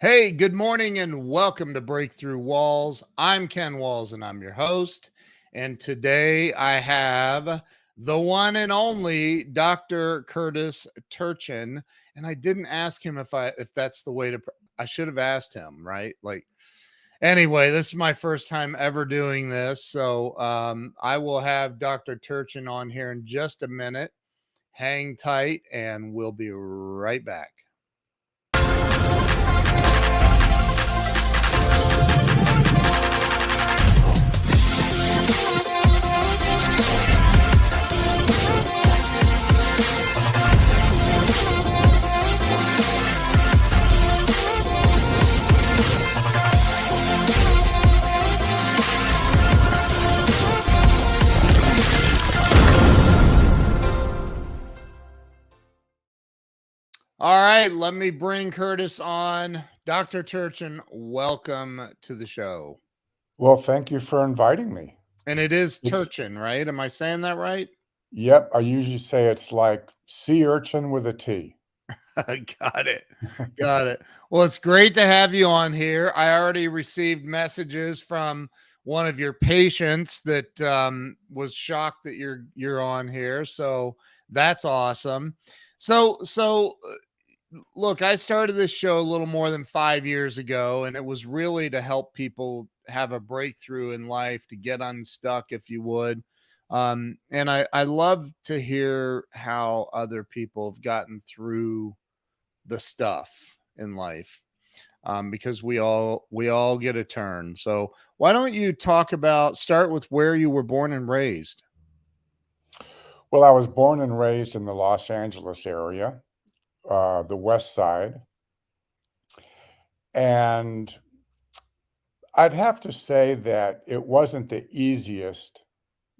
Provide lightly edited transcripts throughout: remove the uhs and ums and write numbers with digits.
Hey, good morning and welcome to Breakthrough Walls. I'm Ken Walls and I'm your host. And today I have the one and only Dr. Curtis Turchin. And I didn't ask him if that's the way to I should have asked him, right? Anyway, this is my first time ever doing this. So I will have Dr. Turchin on here in just a minute. Hang tight and we'll be right back. All right, let me bring Curtis on. Dr. Turchin, welcome to the show. Well, thank you for inviting me. And it is It's Turchin, right? Am I saying that right? Yep, I usually say it's like sea urchin with a T. Got it. Got it. Well, it's great to have you on here. I already received messages from one of your patients that was shocked that you're on here. So that's awesome. So look, I started this show a little more than 5 years ago, and it was really to help people have a breakthrough in life, to get unstuck, if you would. And I love to hear how other people have gotten through the stuff in life, because we all get a turn. So why don't you start with where you were born and raised? Well, I was born and raised in the Los Angeles area, the West Side, and I'd have to say that it wasn't the easiest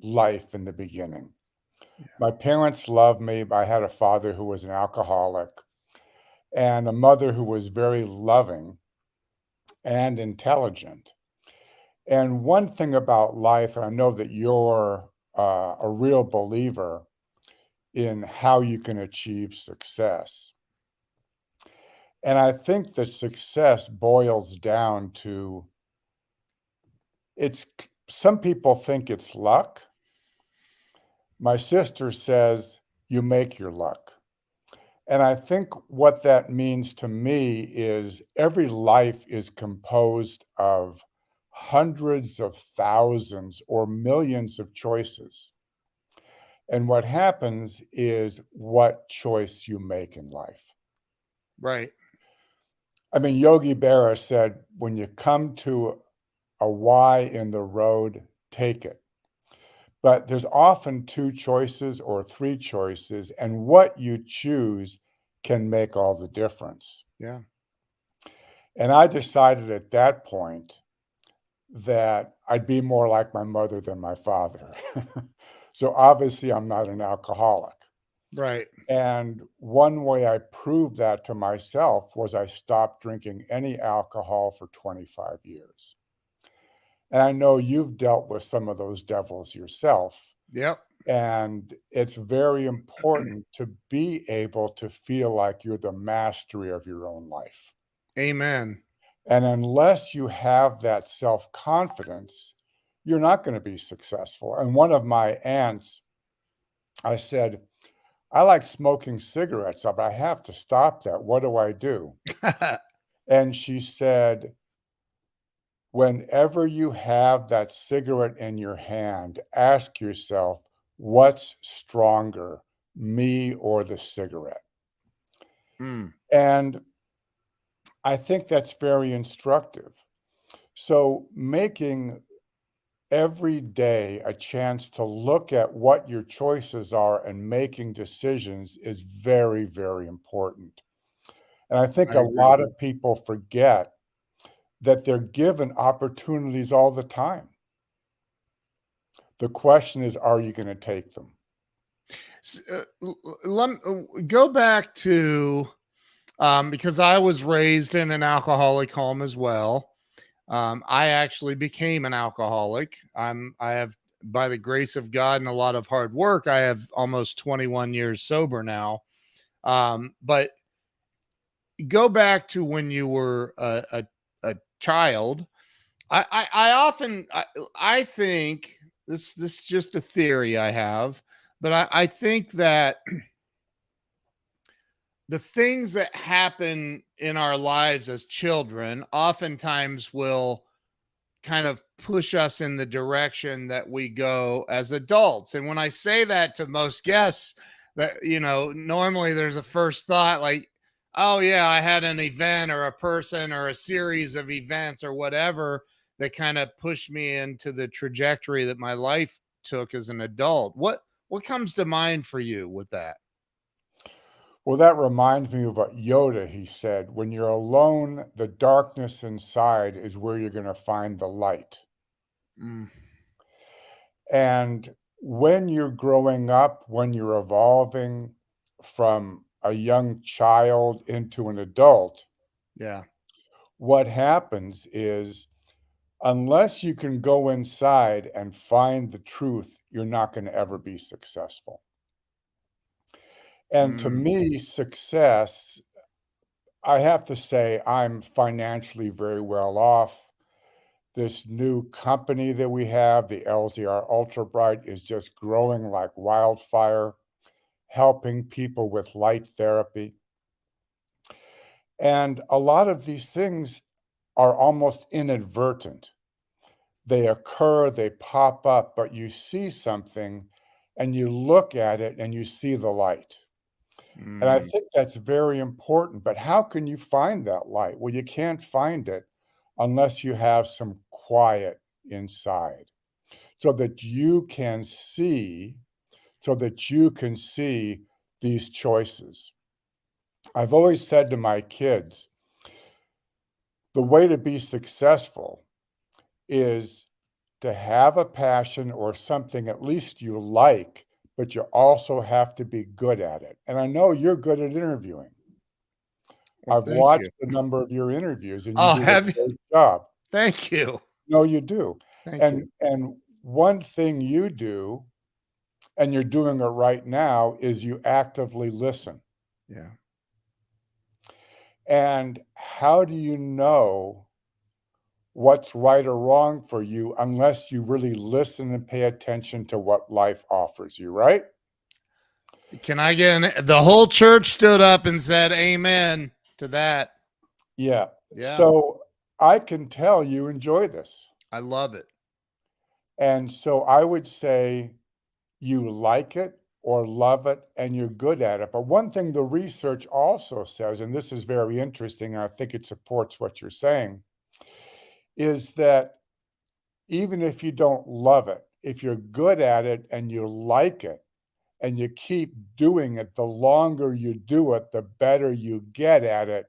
life in the beginning. Yeah. My parents loved me, but I had a father who was an alcoholic and a mother who was very loving and intelligent. And one thing about life, and I know that you're a real believer in how you can achieve success. And I think that success boils down to some people think it's luck. My sister says you make your luck. And I think what that means to me is every life is composed of hundreds of thousands or millions of choices. And what happens is what choice you make in life. Right. I mean, Yogi Berra said, when you come to a Y in the road, take it. But there's often two choices or three choices, and what you choose can make all the difference. Yeah. And I decided at that point that I'd be more like my mother than my father. So obviously, I'm not an alcoholic. Right. And one way I proved that to myself was I stopped drinking any alcohol for 25 years. And I know you've dealt with some of those devils yourself. Yep. And it's very important to be able to feel like you're the mastery of your own life. Amen. And unless you have that self-confidence, you're not going to be successful. And one of my aunts, I said, I like smoking cigarettes, but I have to stop that. What do I do? And she said, whenever you have that cigarette in your hand, ask yourself, what's stronger, me or the cigarette? Mm. And I think that's very instructive. So making every day a chance to look at what your choices are and making decisions is very, very important. And I think I a agree. lot of people forget that they're given opportunities all the time. The question is, are you going to take them? Let go back to because I was raised in an alcoholic home as well. I actually became an alcoholic. I have, by the grace of God and a lot of hard work, I have almost 21 years sober now. But go back to when you were a child. I often I think this is just a theory I have, but I think that the things that happen in our lives as children oftentimes will kind of push us in the direction that we go as adults. And when I say that to most guests, that, normally there's a first thought like, oh, yeah, I had an event or a person or a series of events or whatever that kind of pushed me into the trajectory that my life took as an adult. What comes to mind for you with that? Well, that reminds me of what Yoda, he said, when you're alone, the darkness inside is where you're going to find the light. Mm, And when you're growing up, when you're evolving from a young child into an adult, yeah. what happens is unless you can go inside and find the truth, you're not going to ever be successful. And to Mm, me, success, I have to say, I'm financially very well off. This new company that we have, the LZR Ultra Bright, is just growing like wildfire, helping people with light therapy. And a lot of these things are almost inadvertent. They occur, they pop up, but you see something and you look at it and you see the light. And I mm, think that's very important. But how can you find that light? Well, you can't find it unless you have some quiet inside so that you can see, so that you can see these choices. I've always said to my kids, the way to be successful is to have a passion or something at least you like, but you also have to be good at it. And I know you're good at interviewing. well, I've thank you. watched a number of your interviews and you Oh, do a have you? great job. Thank you. No, you do. Thank you. And one thing you do, and you're doing it right now, is you actively listen. Yeah. And how do you know what's right or wrong for you unless you really listen and pay attention to what life offers you, right? Can I get the whole church stood up and said amen to that? Yeah. Yeah, So I can tell you enjoy this. I love it. And so I would say you like it or love it and you're good at it. But one thing the research also says, and this is very interesting, and I think it supports what you're saying, is that even if you don't love it, if you're good at it and you like it and you keep doing it, the longer you do it, the better you get at it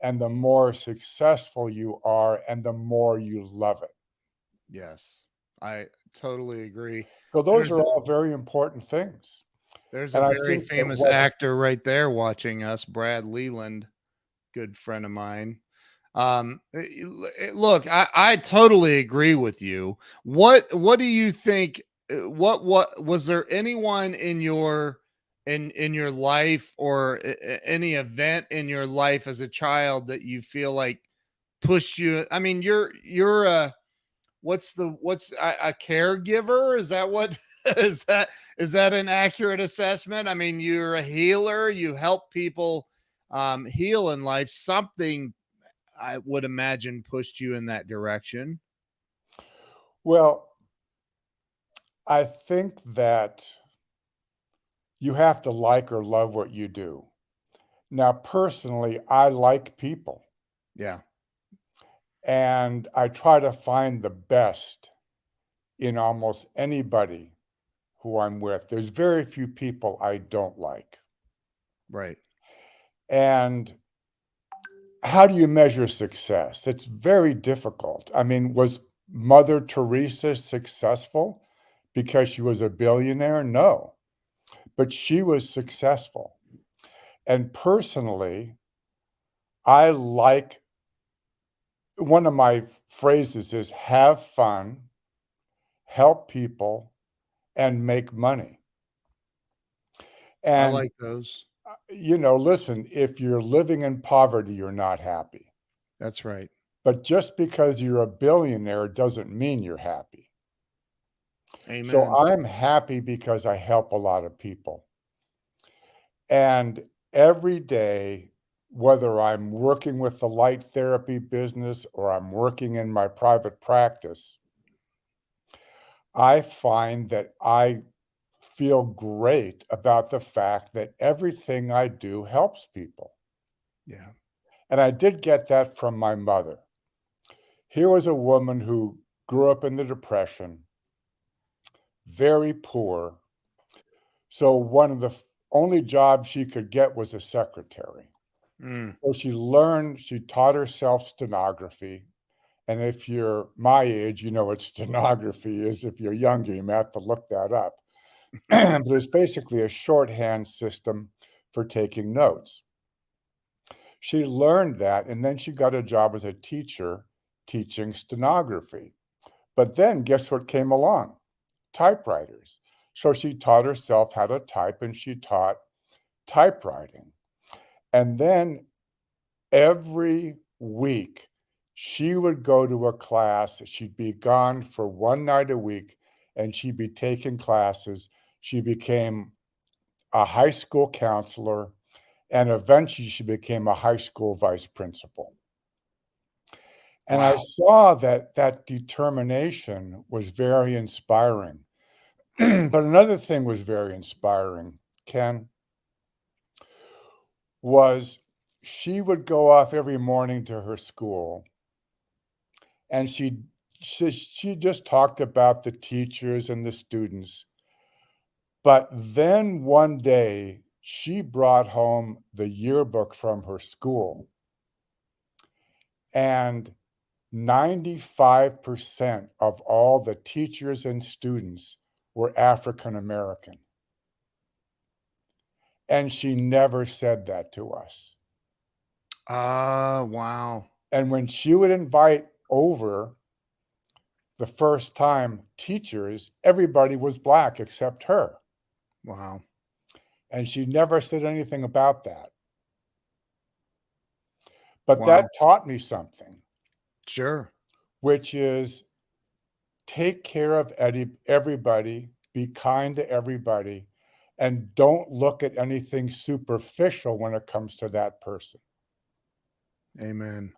and the more successful you are and the more you love it. Yes, I totally agree. So those There's are all very important things. there's a And I very think that famous what actor right there watching us, Brad Leland, good friend of mine. Look, I totally agree with you. What do you think? What was there anyone in your life or any event in your life as a child that you feel like pushed you? I mean, you're a what's a caregiver? Is that what is that an accurate assessment? I mean, you're a healer. You help people heal in life. Something I would imagine pushed you in that direction. well, I think that you have to like or love what you do. Now, personally, I like people Yeah, and I try to find the best in almost anybody who I'm with. There's very few people I don't like. right. And how do you measure success? It's very difficult. I mean, was Mother Teresa successful because she was a billionaire? No, but she was successful. And personally, I like one of my phrases is have fun, help people, and make money. I And like those. Listen, if you're living in poverty, you're not happy. That's right. But just because you're a billionaire doesn't mean you're happy. So Amen. I'm happy because I help a lot of people. And every day, whether I'm working with the light therapy business or I'm working in my private practice, I find that I feel great about the fact that everything I do helps people. Yeah. And I did get that from my mother. Here was a woman who grew up in the Depression, very poor. So one of the only jobs she could get was a secretary. Mm. So she taught herself stenography. And if you're my age, you know what stenography is. If you're younger, you may have to look that up. But it's basically a shorthand system for taking notes. She learned that, and then she got a job as a teacher teaching stenography. But then guess what came along? Typewriters. So she taught herself how to type and she taught typewriting. And then every week, she would go to a class. She'd be gone for one night a week and she'd be taking classes. She became a high school counselor and eventually she became a high school vice principal. And I Wow. saw that that determination was very inspiring. But another thing was very inspiring, Ken, was she would go off every morning to her school and she just talked about the teachers and the students. But then one day she brought home the yearbook from her school and 95% of all the teachers and students were African American. And she never said that to us. Wow. And when she would invite over the first time teachers, everybody was Black except her. Wow. And she never said anything about that. But Wow. that taught me something, Sure. which is take care of everybody, be kind to everybody, and don't look at anything superficial when it comes to that person. Amen.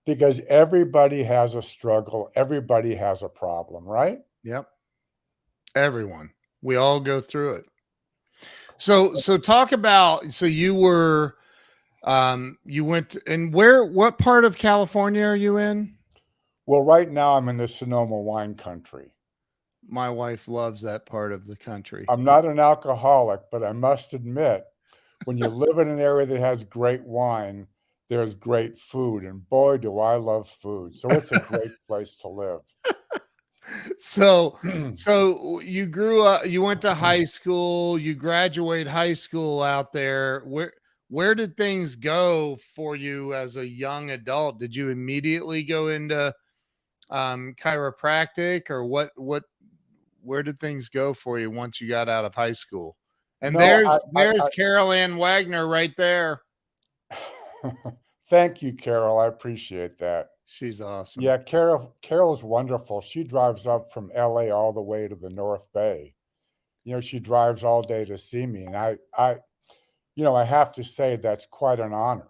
Because everybody has a struggle, everybody has a problem, right? Yep. Everyone. We all go through it. So talk about, so you went and what part of California are you in? Well, right now I'm in the Sonoma wine country. My wife loves that part of the country. I'm not an alcoholic, but I must admit, when you live in an area that has great wine, there's great food. And boy, do I love food. So it's a great place to live. So so you grew up, you went to high school, you graduate high school out there. Where did things go for you as a young adult? Did you immediately go into chiropractic, or what where did things go for you once you got out of high school? And No, there's Carol Ann Wagner right there. thank you, Carol. I appreciate that. She's awesome. Yeah, Carol's wonderful. She drives up from LA all the way to the North Bay. She drives all day to see me. And I have to say that's quite an honor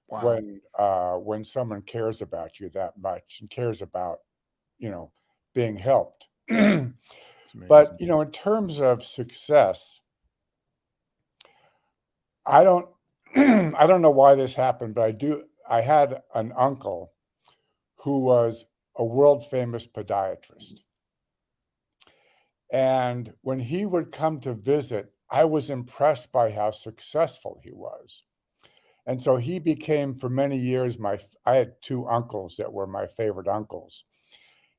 Wow. when someone cares about you that much and cares about, you know, being helped. It's But, amazing. in terms of success, I don't I don't know why this happened, but I had an uncle who was a world famous podiatrist. And when he would come to visit, I was impressed by how successful he was. And so he became, for many years, I had two uncles that were my favorite uncles.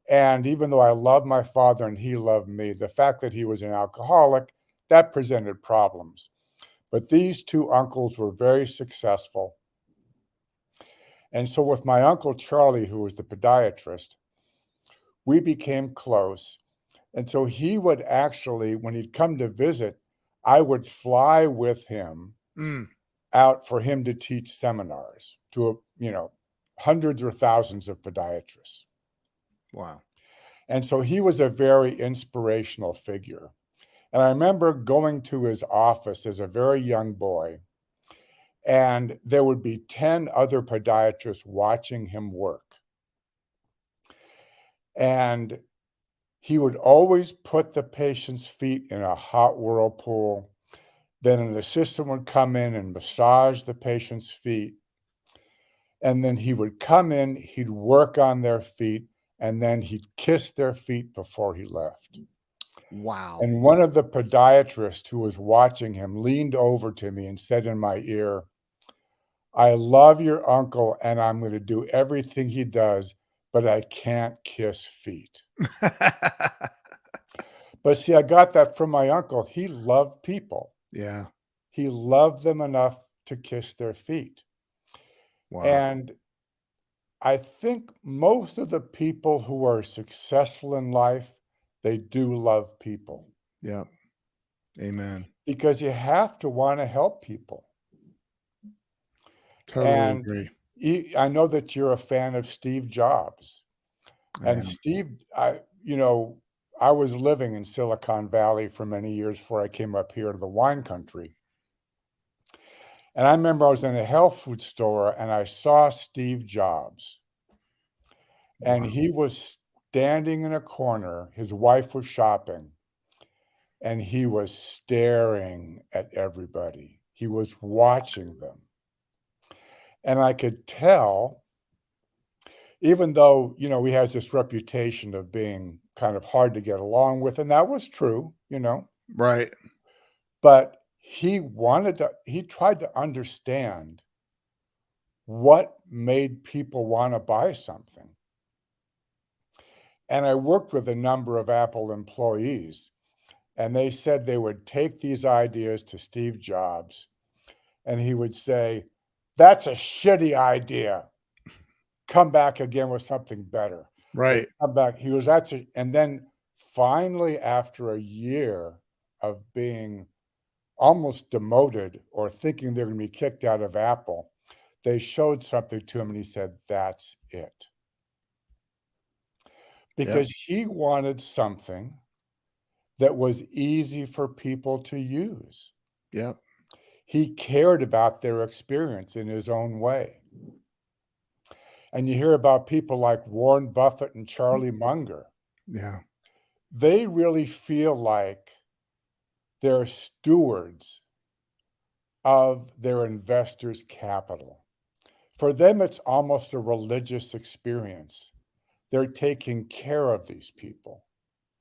And even though I loved my father and he loved me, the fact that he was an alcoholic, that presented problems. But these two uncles were very successful. And so with my uncle Charlie, who was the podiatrist, we became close. And so he would actually, when he'd come to visit, I would fly with him Mm, out for him to teach seminars to, hundreds or thousands of podiatrists. wow. And so he was a very inspirational figure. And I remember going to his office as a very young boy, and there would be 10 other podiatrists watching him work. And he would always put the patient's feet in a hot whirlpool. Then an assistant would come in and massage the patient's feet. And then he would come in, he'd work on their feet, and then he'd kiss their feet before he left. Wow. And one of the podiatrists who was watching him leaned over to me and said in my ear, "I love your uncle and I'm going to do everything he does, but I can't kiss feet." But see, I got that from my uncle. He loved people. Yeah. He loved them enough to kiss their feet. Wow. And I think most of the people who are successful in life, they do love people Yep. Amen. because you have to want to help people. Totally And agree. I know that you're a fan of Steve Jobs. I And am. I was living in Silicon Valley for many years before I came up here to the wine country. And I remember I was in a health food store and I saw Steve Jobs. And Wow. he was standing in a corner. His wife was shopping. And he was staring at everybody. He was watching them. And I could tell, even though, he has this reputation of being kind of hard to get along with, and that was true, Right. but he tried to understand what made people want to buy something. And I worked with a number of Apple employees, and they said they would take these ideas to Steve Jobs, and he would say, "That's a shitty idea. Come back again with something better." They'd Right. come back. He goes, "That's it." And then finally, after a year of being almost demoted or thinking they're going to be kicked out of Apple, they showed something to him and he said, "That's it." Yep. Because he wanted something that was easy for people to use. Yep. He cared about their experience in his own way. And you hear about people like Warren Buffett and Charlie Munger. Yeah. They really feel like they're stewards of their investors' capital. For them, it's almost a religious experience. They're taking care of these people.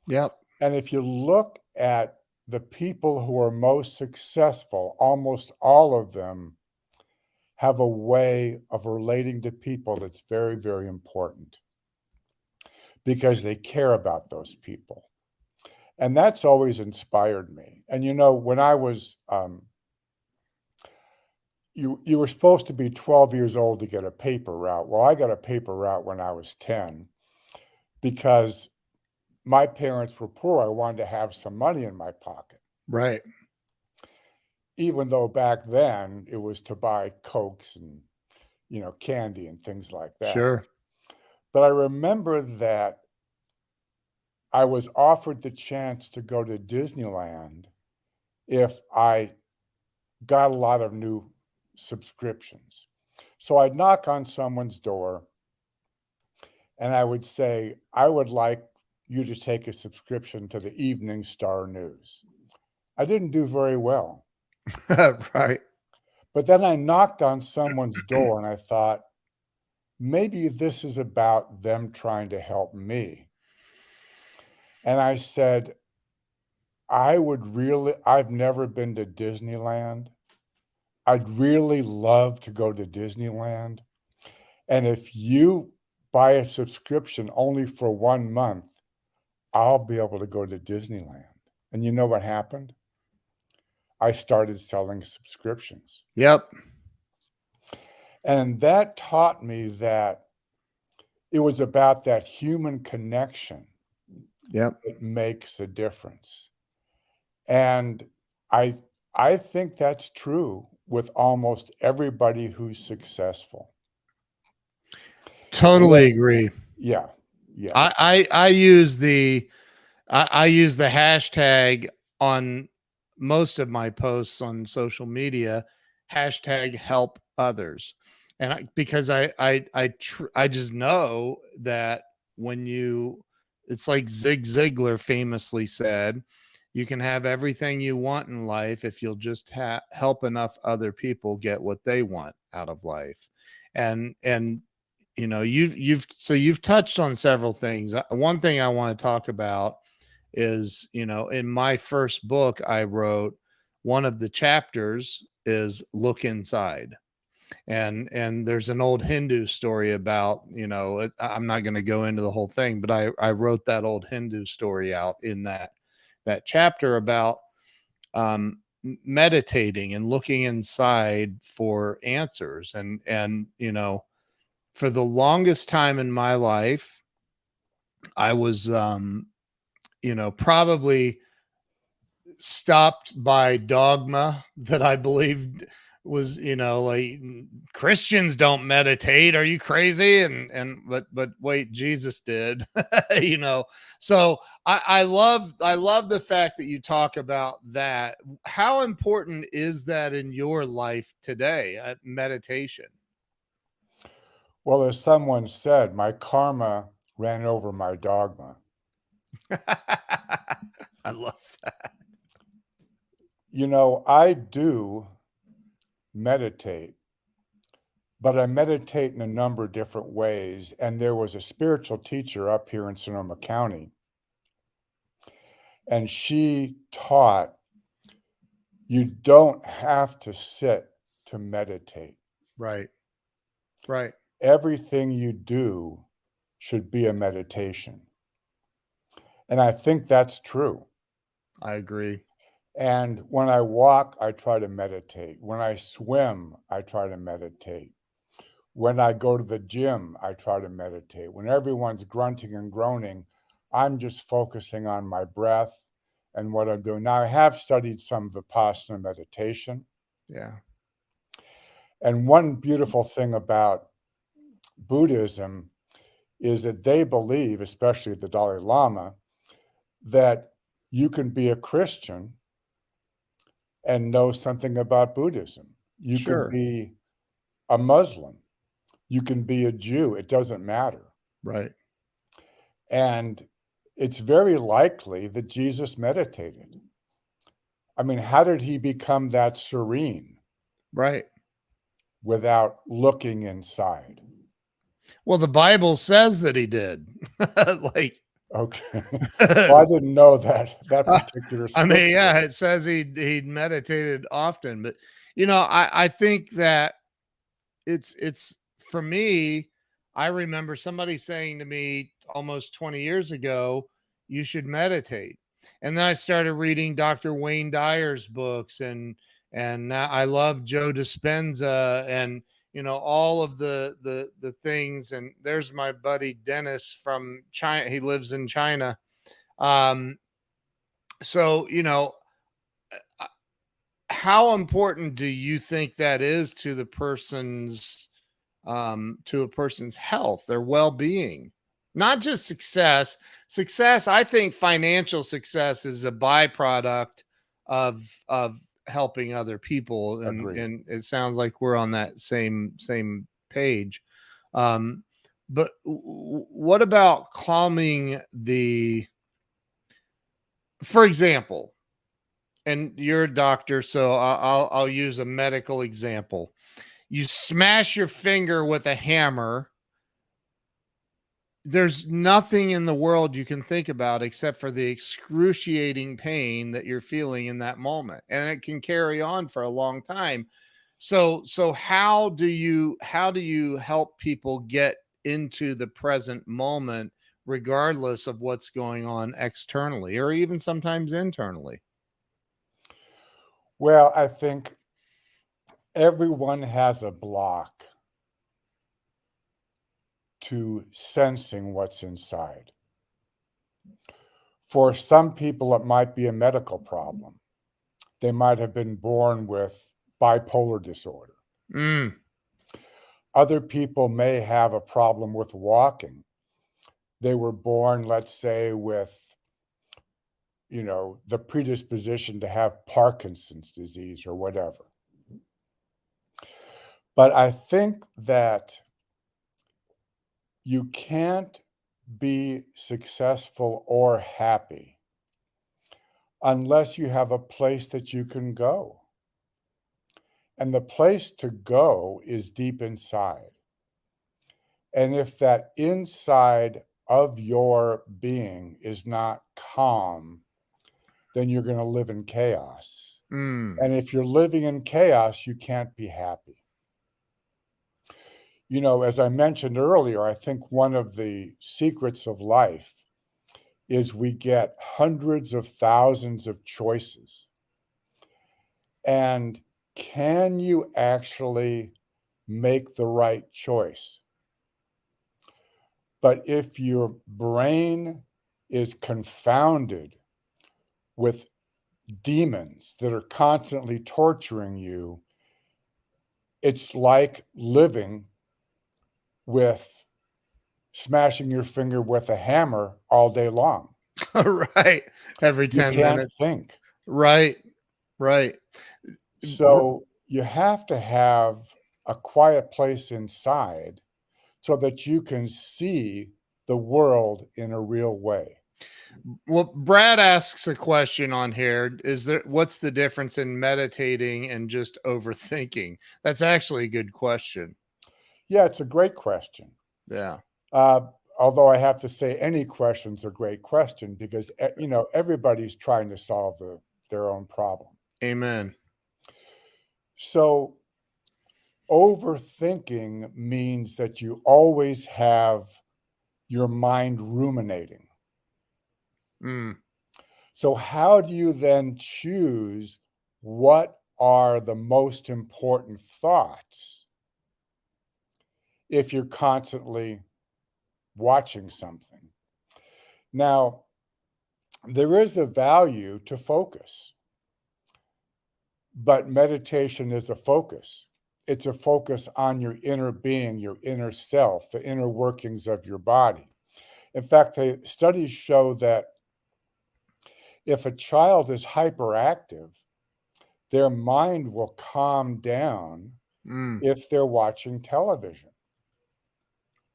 Yep. And if you look at the people who are most successful, almost all of them have a way of relating to people that's very, very important because they care about those people. And that's always inspired me. And when I was you were supposed to be 12 years old to get a paper route. Well, I got a paper route when I was 10 because my parents were poor. I wanted to have some money in my pocket, Right. even though back then it was to buy Cokes and, candy and things like that. Sure. But I remember that I was offered the chance to go to Disneyland if I got a lot of new subscriptions. So I'd knock on someone's door and I would say, "I would like you to take a subscription to the Evening Star News." I didn't do very well. Right. But then I knocked on someone's door and I thought, maybe this is about them trying to help me. And I said, I've never been to Disneyland. I'd really love to go to Disneyland. And if you buy a subscription only for 1 month, I'll be able to go to Disneyland. And you know what happened? I started selling subscriptions. Yep. And that taught me that it was about that human connection Yep. that makes a difference. And I I think that's true with almost everybody who's successful. Totally When agree. Yeah, yeah. I use I use the hashtag on most of my posts on social media, hashtag help others. And because I just know that when you, it's like Zig Ziglar famously said, you can have everything you want in life if you'll just help enough other people get what they want out of life. And you've touched on several things. One thing I want to talk about is, in my first book I wrote, one of the chapters is look inside. And there's an old Hindu story about, I'm not going to go into the whole thing, but I wrote that old Hindu story out in that chapter about meditating and looking inside for answers. And for the longest time in my life, I was probably stopped by dogma that I believed was, like, Christians don't meditate. Are you crazy? But wait, Jesus did. you know. So I love the fact that you talk about that. How important is that in your life today? Meditation. Well, as someone said, my karma ran over my dogma. I love that. I do meditate, but I meditate in a number of different ways. And there was a spiritual teacher up here in Sonoma County, and she taught you don't have to sit to meditate. Right. Right. Everything you do should be a meditation. And I think that's true. I agree. And when I walk, I try to meditate. When I swim, I try to meditate. When I go to the gym, I try to meditate. When everyone's grunting and groaning, I'm just focusing on my breath and what I'm doing. Now, I have studied some Vipassana meditation. Yeah. And one beautiful thing about Buddhism is that they believe, especially the Dalai Lama, that you can be a Christian and know something about Buddhism. You can Sure. be a Muslim. You can be a Jew. It doesn't matter. Right. And it's very likely that Jesus meditated. I mean, how did he become that serene Right. without looking inside? Well, the Bible says that he did. Like, Okay. Well, I didn't know that I particular mean, scripture. yeah, it says he meditated often, but I think that it's for me. I remember somebody saying to me almost 20 years ago, you should meditate. And then I started reading Dr. Wayne Dyer's books, and now I love Joe Dispenza, and all of the things. And there's my buddy Dennis from China. He lives in China. Um, so, how important do you think that is to the person's to a person's health, their well-being? Not just success. I think financial success is a byproduct of helping other people, Agreed. and it sounds like we're on that same page. um but what about calming the, for example, and you're a doctor, so I'll use a medical example. You smash your finger with a hammer. There's nothing in the world you can think about except for the excruciating pain that you're feeling in that moment, and it can carry on for a long time. So how do you help people get into the present moment, regardless of what's going on externally or even sometimes internally? Well, I think everyone has a block to sensing what's inside. For some people, it might be a medical problem. They might have been born with bipolar disorder. Mm. Other people may have a problem with walking. They were born, let's say, with, the predisposition to have Parkinson's disease or whatever. But I think that you can't be successful or happy unless you have a place that you can go. And the place to go is deep inside. And if that inside of your being is not calm, then you're going to live in chaos. Mm. And if you're living in chaos, you can't be happy. As I mentioned earlier, I think one of the secrets of life is we get hundreds of thousands of choices. And can you actually make the right choice? But if your brain is confounded with demons that are constantly torturing you, it's like living with smashing your finger with a hammer all day long. Right. Every You 10 can't minutes. think. Right. Right. So you have to have a quiet place inside so that you can see the world in a real way. Well, Brad asks a question on here. What's the difference in meditating and just overthinking? That's actually a good question. Yeah, it's a great question. Yeah. Uh, Although I have to say any question's a great question because, everybody's trying to solve their own problem. Amen. So overthinking means that you always have your mind ruminating. Mm. So how do you then choose what are the most important thoughts if you're constantly watching something? Now, there is a value to focus, but meditation is a focus. It's a focus on your inner being, your inner self, the inner workings of your body. In fact, the studies show that if a child is hyperactive, their mind will calm down Mm. if they're watching television.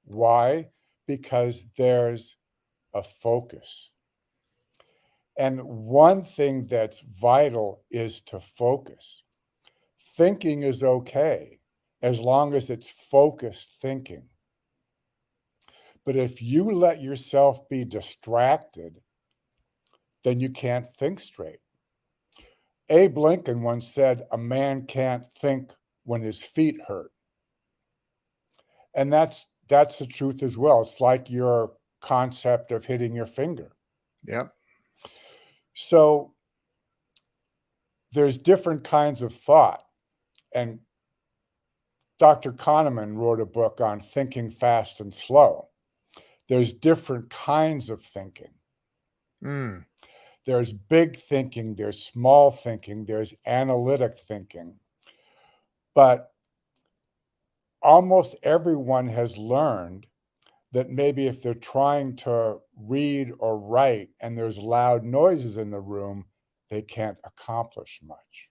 Why? Because there's a focus. And one thing that's vital is to focus. Thinking is okay as long as it's focused thinking. But if you let yourself be distracted, then you can't think straight. Abe Lincoln once said, "A man can't think when his feet hurt." And that's the truth as well. It's like your concept of hitting your finger. Yep. So there's different kinds of thought. And Dr. Kahneman wrote a book on thinking fast and slow. There's different kinds of thinking. Mm. There's big thinking, there's small thinking, there's analytic thinking. But almost everyone has learned that maybe if they're trying to read or write and there's loud noises in the room, they can't accomplish much.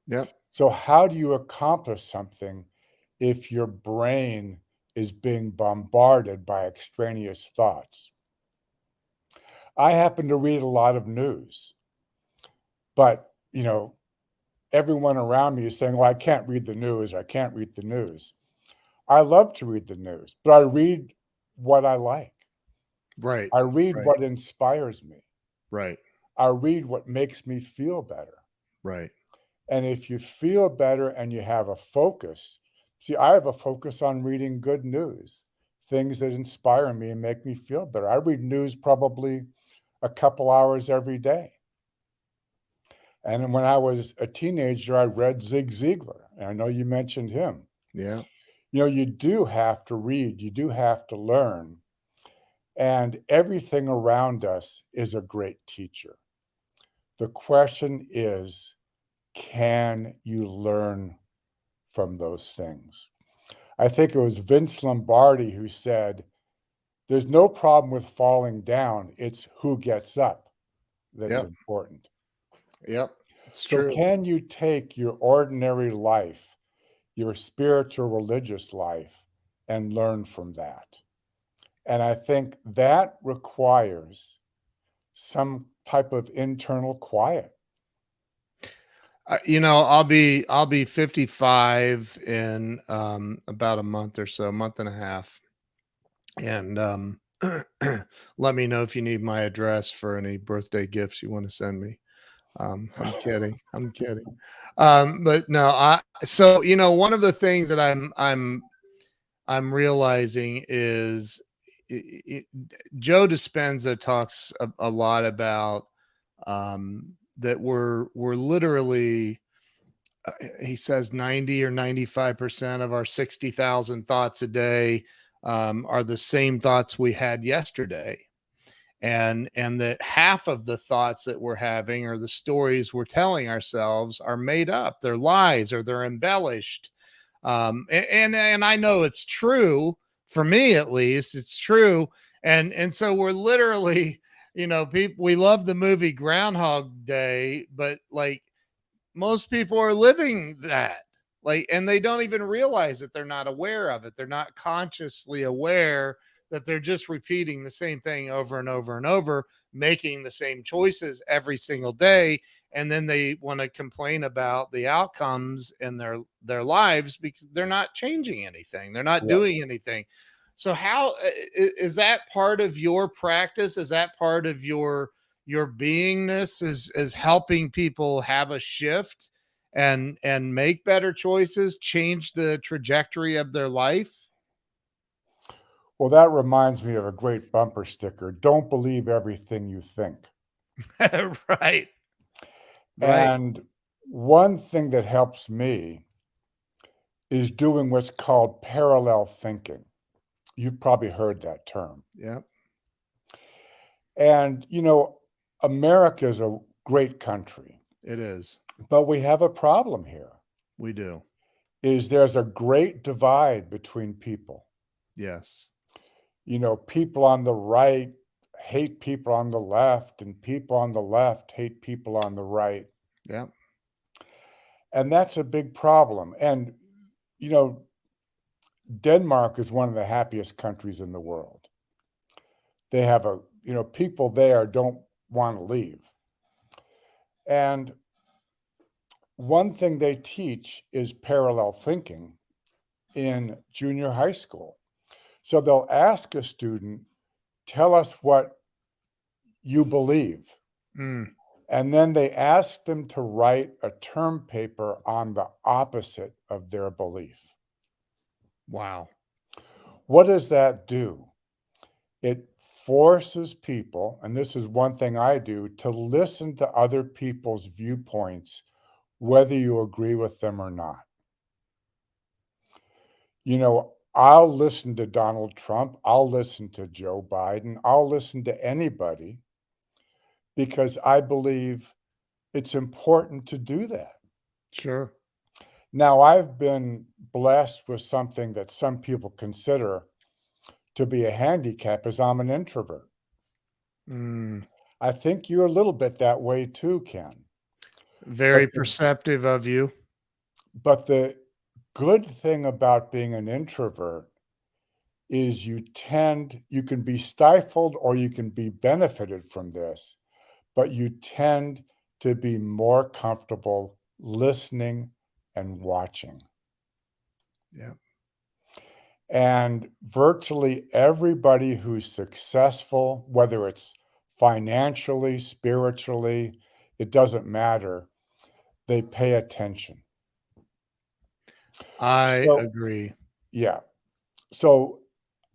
Yep. So how do you accomplish something if your brain is being bombarded by extraneous thoughts? I happen to read a lot of news, but everyone around me is saying, well, I can't read the news. I can't read the news. I love to read the news, but I read what I like. Right. I read Right. what inspires me. Right. I read what makes me feel better. Right. And if you feel better and you have a focus, see, I have a focus on reading good news, things that inspire me and make me feel better. I read news probably a couple hours every day. And when I was a teenager, I read Zig Ziglar. And I know you mentioned him. Yeah. You do have to read, you do have to learn. And everything around us is a great teacher. The question is, can you learn from those things? I think it was Vince Lombardi who said, there's no problem with falling down. It's who gets up that's Yep. important. Yep. It's So, true. can you take your ordinary life, your spiritual religious life, and learn from that? And I think that requires some type of internal quiet. I'll be 55 in about a month or so, month and a half. And let me know if you need my address for any birthday gifts you want to send me. I'm kidding. I'm kidding. But no, I so one of the things that I'm realizing is Joe Dispenza talks a lot about that we're literally he says 90 or 95% of our 60,000 thoughts a day are the same thoughts we had yesterday, and that half of the thoughts that we're having or the stories we're telling ourselves are made up, they're lies or they're embellished. And I know it's true, for me at least it's true. And so we're literally, people, we love the movie Groundhog Day, but like most people are living that, like, and they don't even realize it. They're not aware of it. They're not consciously aware that they're just repeating the same thing over and over and over, making the same choices every single day. And then they want to complain about the outcomes in their lives because they're not changing anything. They're not Right. doing anything. So how is that part of your practice? Is that part of your beingness, is helping people have a shift and make better choices, change the trajectory of their life? Well, that reminds me of a great bumper sticker. Don't believe everything you think. Right. Right. And one thing that helps me is doing what's called parallel thinking. You've probably heard that term. Yeah, And, America is a great country, it is. but we have a problem here. We do. Is there's a great divide between people. Yes. People on the right hate people on the left, and people on the left hate people on the right. Yeah. And that's a big problem. And, you know, Denmark is one of the happiest countries in the world. They have people there don't want to leave. And one thing they teach is parallel thinking in junior high school. So they'll ask a student, tell us what you believe. Mm, And then they ask them to write a term paper on the opposite of their belief. wow. What does that do? It forces people, and this is one thing I do, to listen to other people's viewpoints, whether you agree with them or not. I'll listen to Donald Trump, I'll listen to Joe Biden, I'll listen to anybody because I believe it's important to do that. Sure. Now, I've been blessed with something that some people consider to be a handicap is I'm an introvert. Mm, I think you're a little bit that way too, Ken. very But the perceptive of you. but the good thing about being an introvert is you can be stifled or you can be benefited from this, but you tend to be more comfortable listening and watching. Yeah. And virtually everybody who's successful, whether it's financially, spiritually, it doesn't matter, they pay attention. I So, agree. yeah. So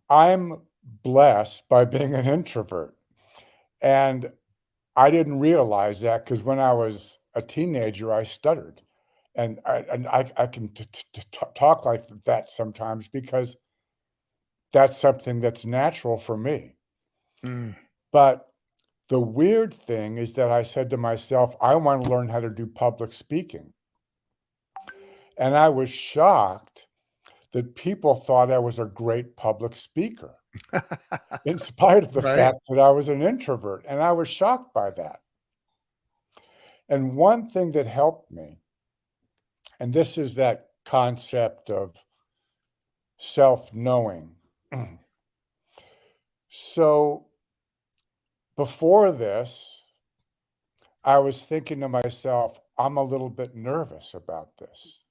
I'm blessed by being an introvert. And I didn't realize that because when I was a teenager, I stuttered. And I can talk like that sometimes because that's something that's natural for me. Mm, But The weird thing is that I said to myself, I want to learn how to do public speaking. And I was shocked that people thought I was a great public speaker, in spite of the Right? fact that I was an introvert. And I was shocked by that. And one thing that helped me, and this is that concept of self-knowing. So before this, I was thinking to myself, I'm a little bit nervous about this.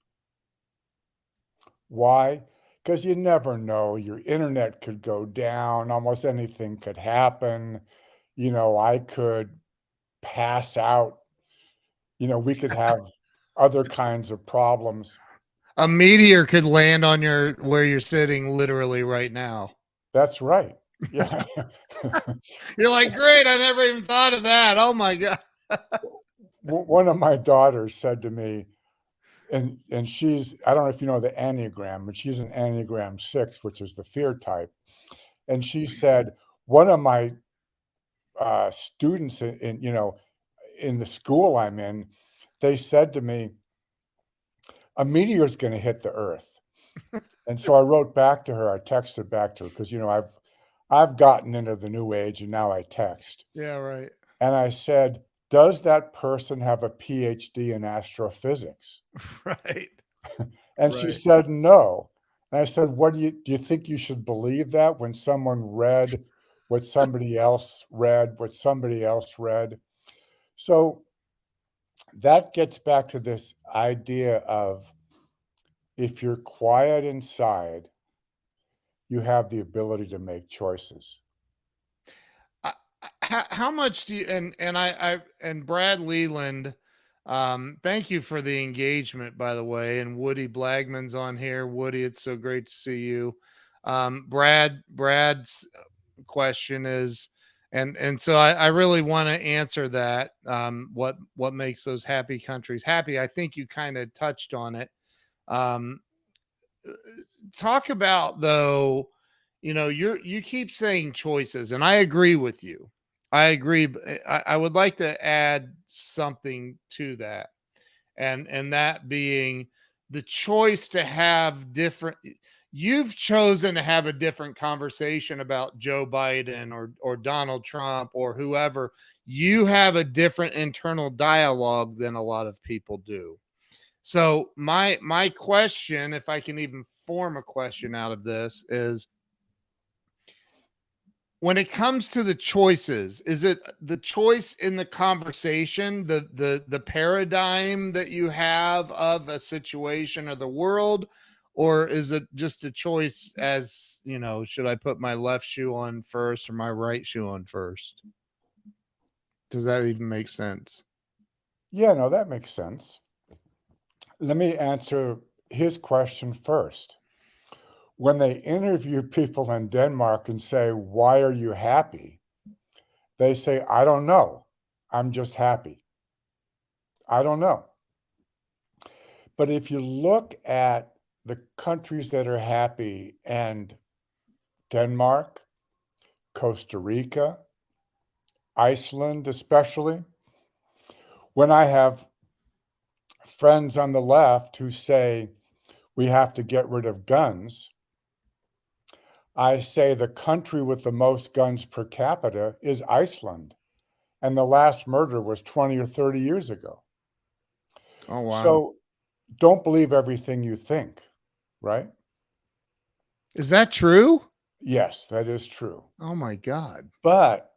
Why? Because you never know. Your internet could go down. Almost anything could happen. I could pass out. We could have other kinds of problems. A meteor could land on your where you're sitting literally right now. That's right. Yeah. You're like, great, I never even thought of that. Oh my God. One of my daughters said to me, and she's, I don't know if you know the Enneagram, but she's an Enneagram 6, which is the fear type. And she said, one of my students in the school I'm in, they said to me, a meteor is going to hit the earth. And so I wrote back to her, I texted back to her because, I've gotten into the new age and now I text. Yeah, right. And I said, does that person have a PhD in astrophysics? Right. And she Right. said, no. And I said, do you think you should believe that when someone read what somebody else read, what somebody else read? So that gets back to this idea of if you're quiet inside, you have the ability to make choices. How much do you and Brad Leland, thank you for the engagement, by the way. And Woody Blagman's on here. Woody, it's so great to see you. Brad's question is, and so I really want to answer that. What makes those happy countries happy? I think you kind of touched on it. Um, Talk about though, you keep saying choices, and I agree with you. I agree. I would like to add something to that, and that being the choice to have different. You've chosen to have a different conversation about Joe Biden or Donald Trump or whoever. You have a different internal dialogue than a lot of people do. So my question, if I can even form a question out of this, is when it comes to the choices, is it the choice in the conversation, the paradigm that you have of a situation or the world, or is it just a choice as, should I put my left shoe on first or my right shoe on first? Does that even make sense? Yeah, no, that makes sense. Let me answer his question first. When they interview people in Denmark and say, why are you happy? They say, I don't know. I'm just happy. I don't know. But if you look at the countries that are happy, and Denmark, Costa Rica, Iceland, especially, when I have friends on the left who say we have to get rid of guns, I say the country with the most guns per capita is Iceland. And the last murder was 20 or 30 years ago. Oh, wow. So don't believe everything you think, right? Is that true? Yes, that is true. Oh my God. But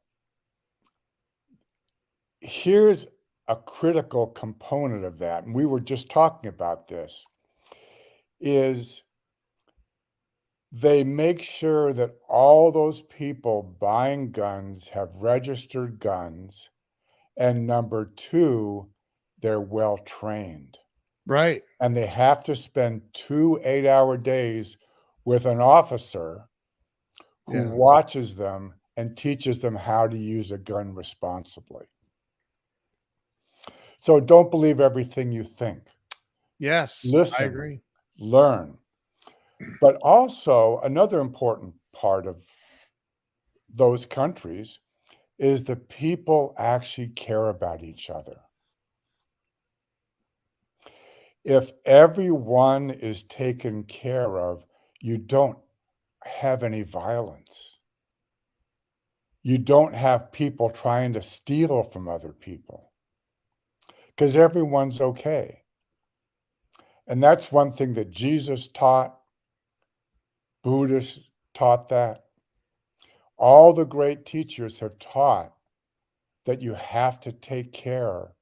here's a critical component of that, and we were just talking about this, is they make sure that all those people buying guns have registered guns, and number two, they're well trained. Right. And they have to spend 2 8-hour days with an officer who Yeah. watches them and teaches them how to use a gun responsibly. So don't believe everything you think. Yes, I Listen, agree. learn. But also, another important part of those countries is the people actually care about each other. If everyone is taken care of, you don't have any violence. You don't have people trying to steal from other people because everyone's okay. And that's one thing that Jesus taught, Buddhists taught that. All the great teachers have taught that you have to take care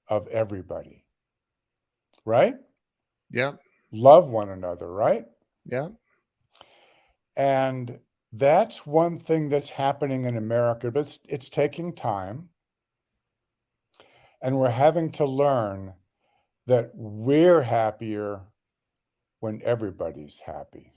of everybody, right? Yep. Love one another, right? Yep. And that's one thing that's happening in America, but it's taking time. And we're having to learn that we're happier when everybody's happy.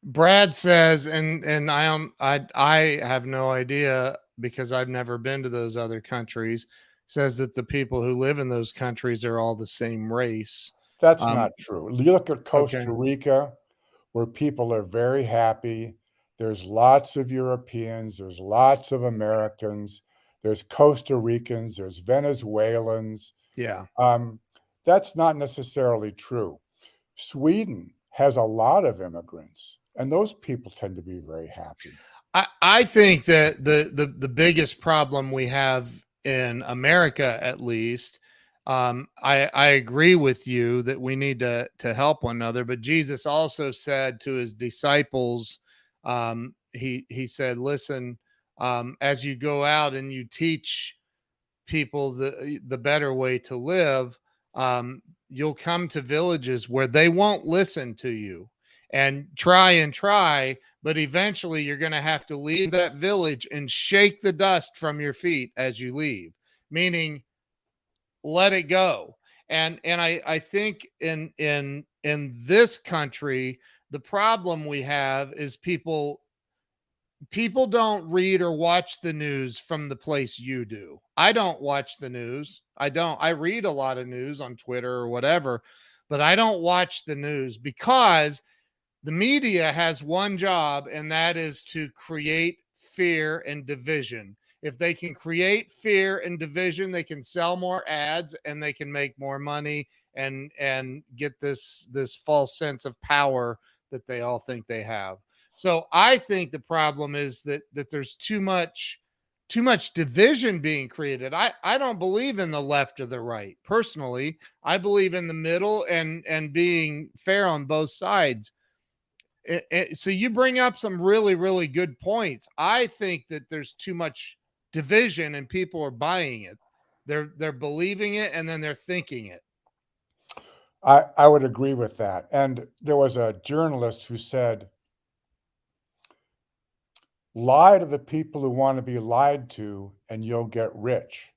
Brad says, and I have no idea because I've never been to those other countries. Says that the people who live in those countries are all the same race. That's Um, not true. You look at okay. Costa Rica, where people are very happy. There's lots of Europeans, there's lots of Americans, there's Costa Ricans, there's Venezuelans. Yeah. That's not necessarily true. Sweden has a lot of immigrants, and those people tend to be very happy. I think that the biggest problem we have in America, at least, I agree with you that we need to help one another. But Jesus also said to his disciples, he said, "Listen, as you go out and you teach people the better way to live, you'll come to villages where they won't listen to you and try, but eventually you're going to have to leave that village and shake the dust from your feet as you leave, meaning let it go. And I think in this country, the problem we have is people don't read or watch the news from the place you do. I don't watch the news. I don't. I read a lot of news on Twitter or whatever, but I don't watch the news because the media has one job, and that is to create fear and division. If they can create fear and division, they can sell more ads and they can make more money and get this false sense of power that they all think they have. So I think the problem is that there's too much division being created. I don't believe in the left or the right. Personally, I believe in the middle and being fair on both sides. So you bring up some really, really good points. I think that there's too much division and people are buying it. They're believing it and then they're thinking it. I would agree with that. And there was a journalist who said, lie to the people who want to be lied to, and you'll get rich.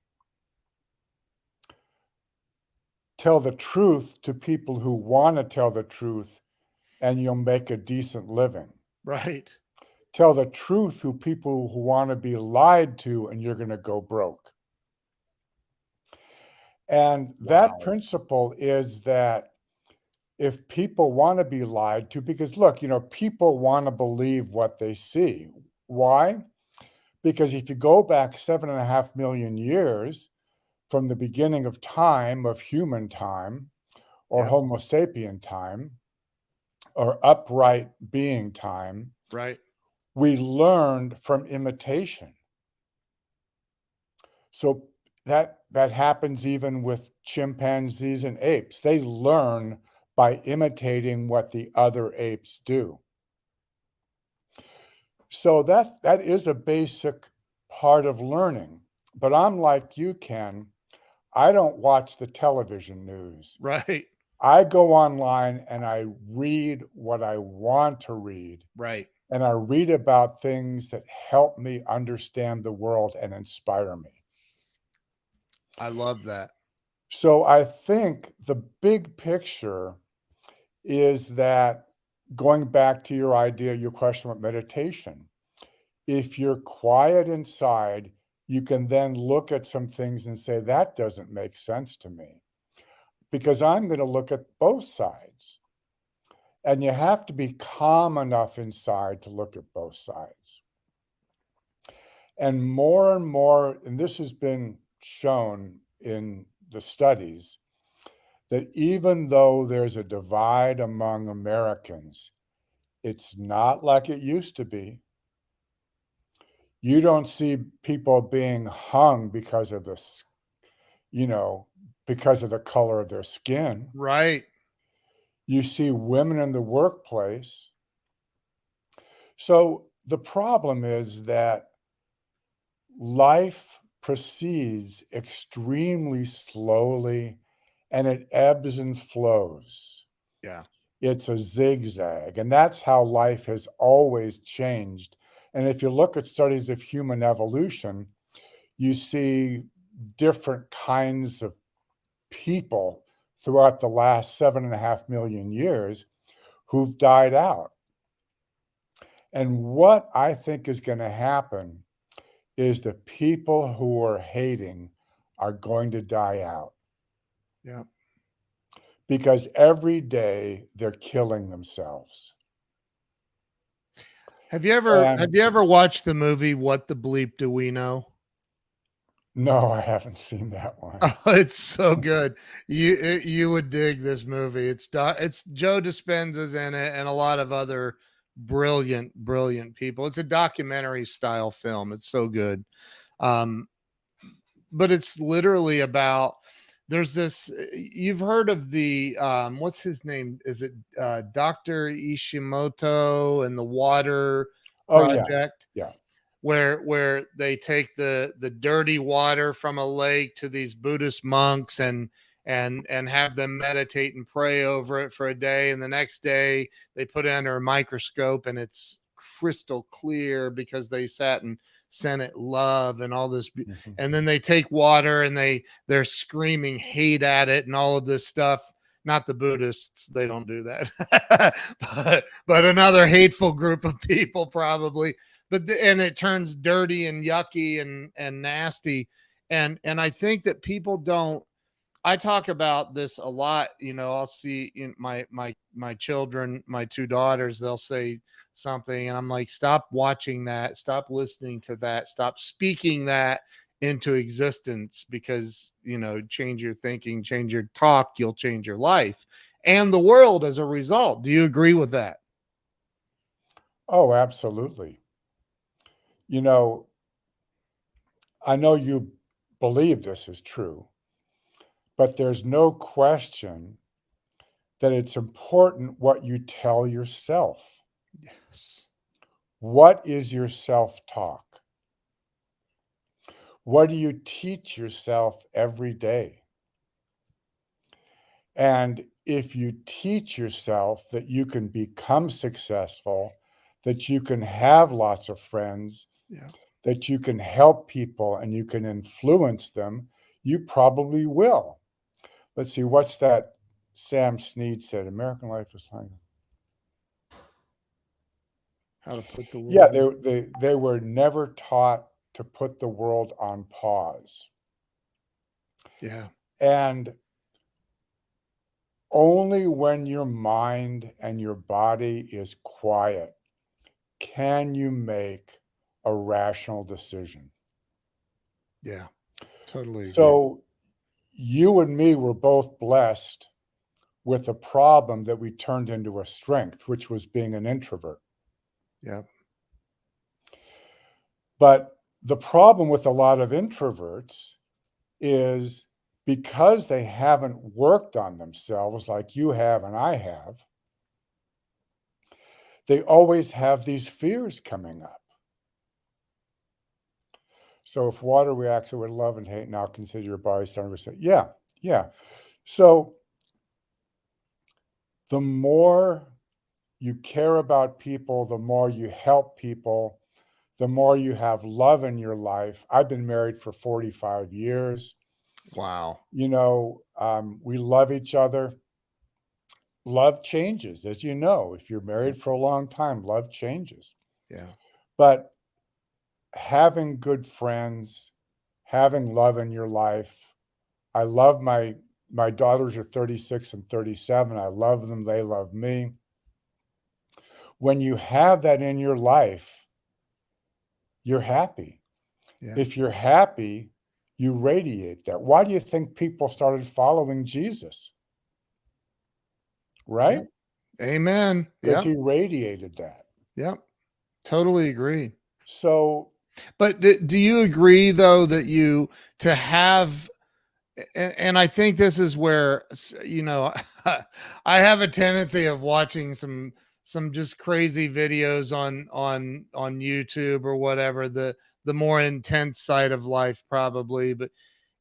Tell the truth to people who want to tell the truth, and you'll make a decent living. Right. Tell the truth to people who want to be lied to, and you're going to go broke. And that Wow. principle is that if people want to be lied to, because look, people want to believe what they see. Why? Because if you go back 7.5 million years from the beginning of time, of human time, or Yep. Homo sapien time, or upright being time, Right. we learned from imitation. So that happens even with chimpanzees and apes. They learn by imitating what the other apes do. So that is a basic part of learning. But I'm like you, Ken. I don't watch the television news. Right. I go online and I read what I want to read. Right. And I read about things that help me understand the world and inspire me. I love that. So I think the big picture is that, going back to your question about meditation, if you're quiet inside, you can then look at some things and say, that doesn't make sense to me, because I'm going to look at both sides. And you have to be calm enough inside to look at both sides. And more, and this has been shown in the studies, that even though there's a divide among Americans, it's not like it used to be. You don't see people being hung because of you know, because of the color of their skin. Right. You see women in the workplace. So the problem is that life proceeds extremely slowly and it ebbs and flows. Yeah. It's a zigzag, and that's how life has always changed. And if you look at studies of human evolution, you see different kinds of people throughout the last 7.5 million years who've died out. And what I think is going to happen is the people who are hating are going to die out Yeah. because every day they're killing themselves. Have And you ever watched the movie What the Bleep Do We Know? no, I haven't seen that one. Oh, it's so good. You would dig this movie. It's Joe Dispenza's in it and a lot of other brilliant people. It's a documentary style film. It's so good. Um, but it's literally about there's this you've heard of the what's his name? Is it Dr. Ishimoto and the water Oh, yeah. project? Yeah. Where they take the dirty water from a lake to these Buddhist monks and have them meditate and pray over it for a day, and the next day they put it under a microscope and it's crystal clear because they sat and sent it love and all this, Mhm. and then they take water and they're screaming hate at it and all of this stuff. Not the Buddhists, they don't do that. but another hateful group of people probably, and it turns dirty and yucky and nasty, and I think that people don't. I talk about this a lot. I'll see my children, my two daughters, they'll say something and I'm like, stop watching that, stop listening to that, stop speaking that into existence, because change your thinking, change your talk, you'll change your life and the world as a result. Do you agree with that? Oh, absolutely. You know, I know you believe this is true, but there's no question that it's important what you tell yourself. Yes. What is your self talk? What do you teach yourself every day? And if you teach yourself that you can become successful, that you can have lots of friends, Yeah. that you can help people and you can influence them, you probably will. Let's see, what's that Sam Snead said? American life is like, How to put the yeah, world. they were never taught to put the world on pause. Yeah. And only when your mind and your body is quiet can you make a rational decision. Yeah. Totally agree. So you and me were both blessed with a problem that we turned into a strength, which was being an introvert. Yeah. But the problem with a lot of introverts is because they haven't worked on themselves like you have and I have, they always have these fears coming up. So if water reacts with love and hate, now consider your body 70%. Yeah, yeah. So the more you care about people, the more you help people, the more you have love in your life. I've been married for 45 years. Wow. We love each other. Love changes, as you know. If you're Yeah. married for a long time, love changes. Yeah. But having good friends, having love in your life. I love my daughters are 36 and 37. I love them, they love me. When you have that in your life, you're happy. Yeah. If you're happy, you radiate that. Why do you think people started following Jesus? Yeah. Right? Amen. Because Yep. he radiated that. Yep. Totally agree. So, But do you agree though that you to have and I think this is where I have a tendency of watching some just crazy videos on YouTube or whatever, the more intense side of life probably, but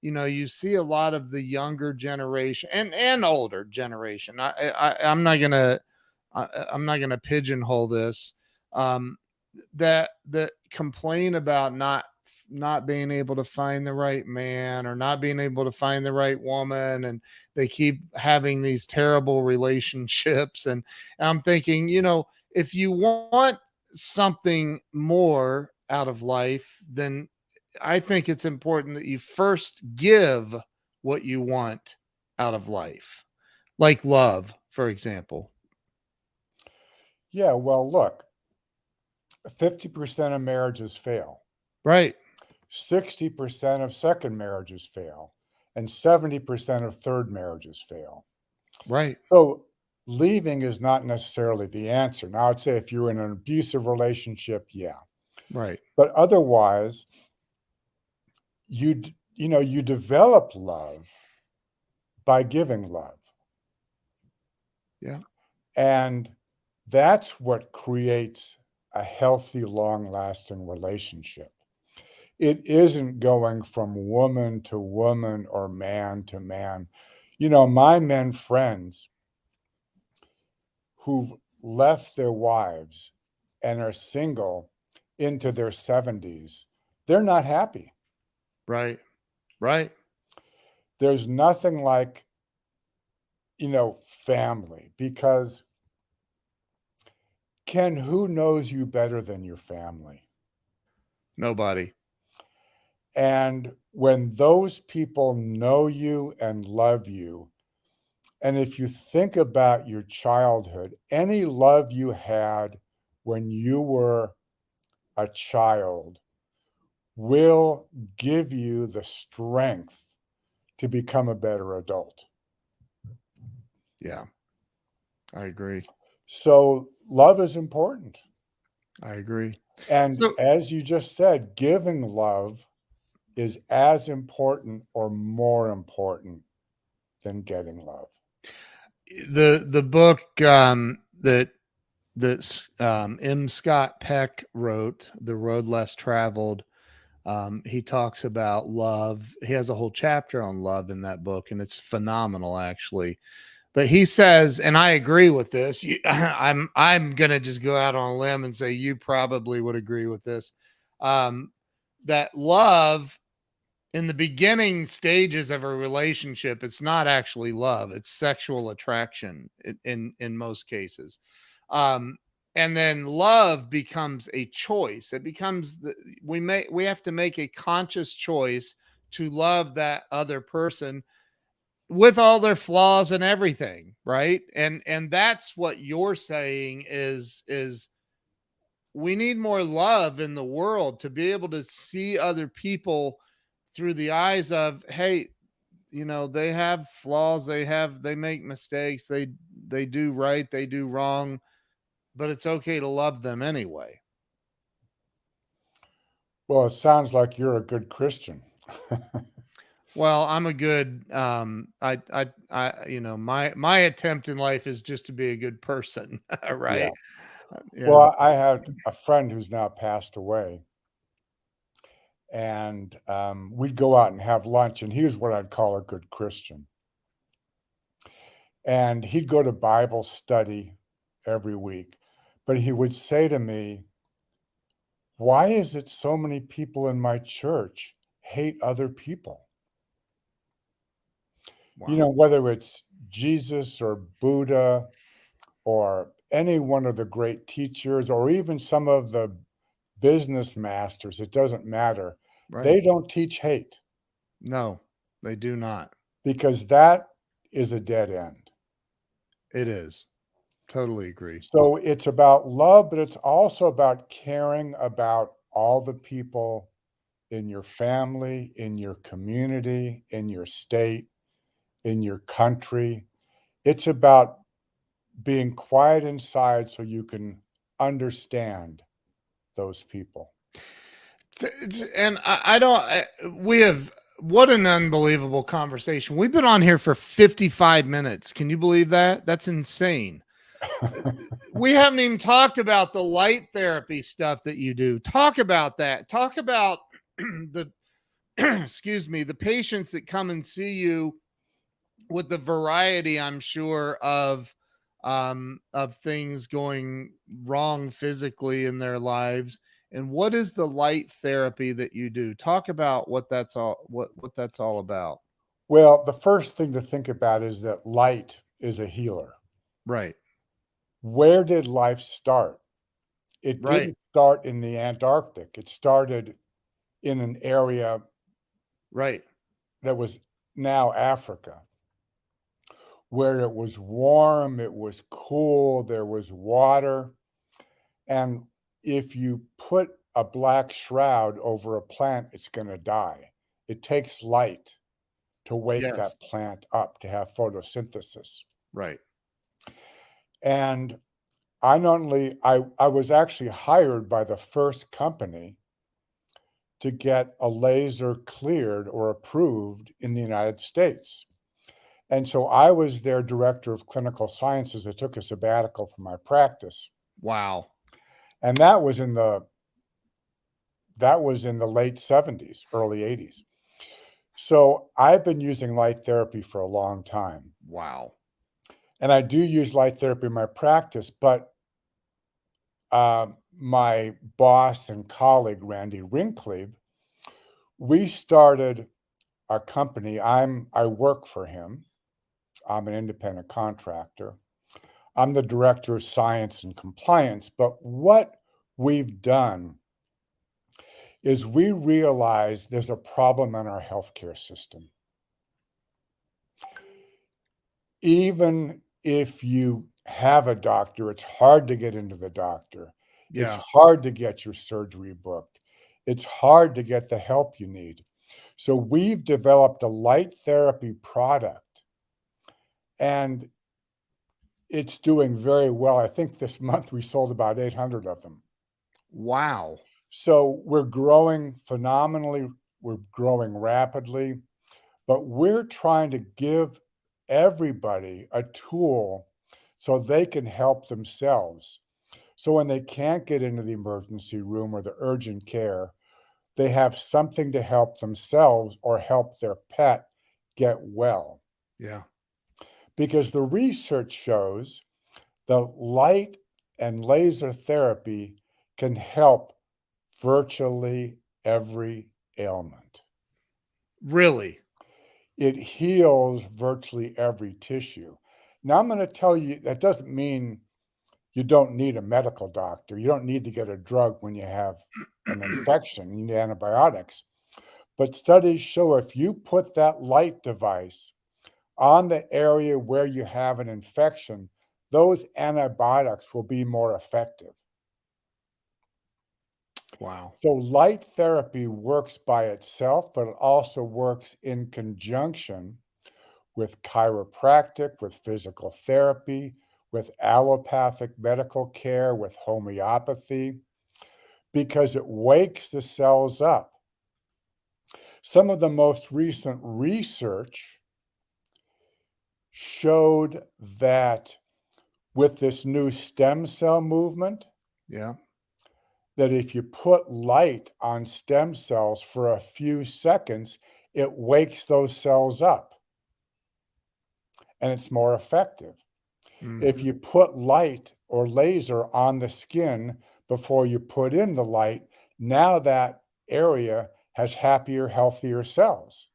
you see a lot of the younger generation and older generation. I'm not gonna pigeonhole this. Um, that complain about not being able to find the right man or not being able to find the right woman, and they keep having these terrible relationships. And I'm thinking, if you want something more out of life, then I think it's important that you first give what you want out of life, like love, for example. yeah, well, look, 50% of marriages fail. Right, 60% of second marriages fail, and 70% of third marriages fail. right, So leaving is not necessarily the answer. Now, I'd say if you're in an abusive relationship, yeah. right. But otherwise, you develop love by giving love. Yeah, And that's what creates a healthy, long-lasting relationship. It isn't going from woman to woman or man to man. My men friends who've left their wives and are single into their 70s, they're not happy. right, right. There's nothing like, family because Ken, who knows you better than your family? Nobody. And when those people know you and love you, and if you think about your childhood, any love you had when you were a child will give you the strength to become a better adult. Yeah, I agree. So, love is important. I agree. And So as you just said, giving love is as important or more important than getting love. the book that M. Scott Peck wrote, The Road Less Traveled, he talks about love. He has a whole chapter on love in that book, and it's phenomenal, actually. But he says, and I agree with this. I'm gonna just go out on a limb and say you probably would agree with this. Um, that love in the beginning stages of a relationship, it's not actually love; it's sexual attraction in most cases. Um, and then love becomes a choice. It becomes we have to make a conscious choice to love that other person with all their flaws and everything, right? And that's what you're saying is we need more love in the world to be able to see other people through the eyes of, hey, they have flaws, they make mistakes, they do right, they do wrong, but it's okay to love them anyway. Well, it sounds like you're a good Christian. Well, I'm a good my attempt in life is just to be a good person, Yeah. right? Yeah. Well, I had a friend who's now passed away, and we'd go out and have lunch, and he was what I'd call a good Christian. And he'd go to Bible study every week, but he would say to me, "Why is it so many people in my church hate other people?" Wow. Whether it's Jesus or Buddha or any one of the great teachers or even some of the business masters, it doesn't matter. Right. They don't teach hate No, they do not. because that is a dead end. It is. Totally agree. So it's about love, but it's also about caring about all the people in your family, in your community, in your state, in your country. It's about being quiet inside so you can understand those people. And I don't, we have, what an unbelievable conversation. We've been on here for 55 minutes. Can you believe that? That's insane. We haven't even talked about the light therapy stuff that you do. Talk about that. Talk about the, excuse me, the patients that come and see you with the variety, I'm sure, of things going wrong physically in their lives. And what is the light therapy that you do? Talk about what that's all about. Well, the first thing to think about is that light is a healer. Right. Where did life start? It Right. didn't start in the Antarctic. It started in an area Right. that was now Africa, where it was warm, it was cool, there was water. And if you put a black shroud over a plant, it's going to die. It takes light to wake Yes. that plant up to have photosynthesis. Right. And I not only I was actually hired by the first company to get a laser cleared or approved in the United States. And so I was their director of clinical sciences. I took a sabbatical from my practice. Wow. And that was in the late 70s, early 80s. So I've been using light therapy for a long time. Wow. And I do use light therapy in my practice, but my boss and colleague, Randy Rinkley, we started a company. I work for him. I'm an independent contractor. I'm the director of science and compliance. But what we've done is we realize there's a problem in our healthcare system. Even if you have a doctor, it's hard to get into the doctor. It's Yeah. hard to get your surgery booked. It's hard to get the help you need. So we've developed a light therapy product, and it's doing very well. I think this month we sold about 800 of them. Wow. So we're growing phenomenally. We're growing rapidly, but we're trying to give everybody a tool so they can help themselves. So when they can't get into the emergency room or the urgent care, they have something to help themselves or help their pet get well. Yeah. Because the research shows the light and laser therapy can help virtually every ailment. Really? It heals virtually every tissue. Now, I'm going to tell you that doesn't mean you don't need a medical doctor. You don't need to get a drug when you have an infection, you need antibiotics. But studies show if you put that light device on the area where you have an infection, those antibiotics will be more effective. Wow. So light therapy works by itself, but it also works in conjunction with chiropractic, with physical therapy, with allopathic medical care, with homeopathy, because it wakes the cells up. Some of the most recent research showed that with this new stem cell movement, Yeah. that if you put light on stem cells for a few seconds, it wakes those cells up and it's more effective. If Mhm. you put light or laser on the skin before you put in the light, now that area has happier, healthier cells.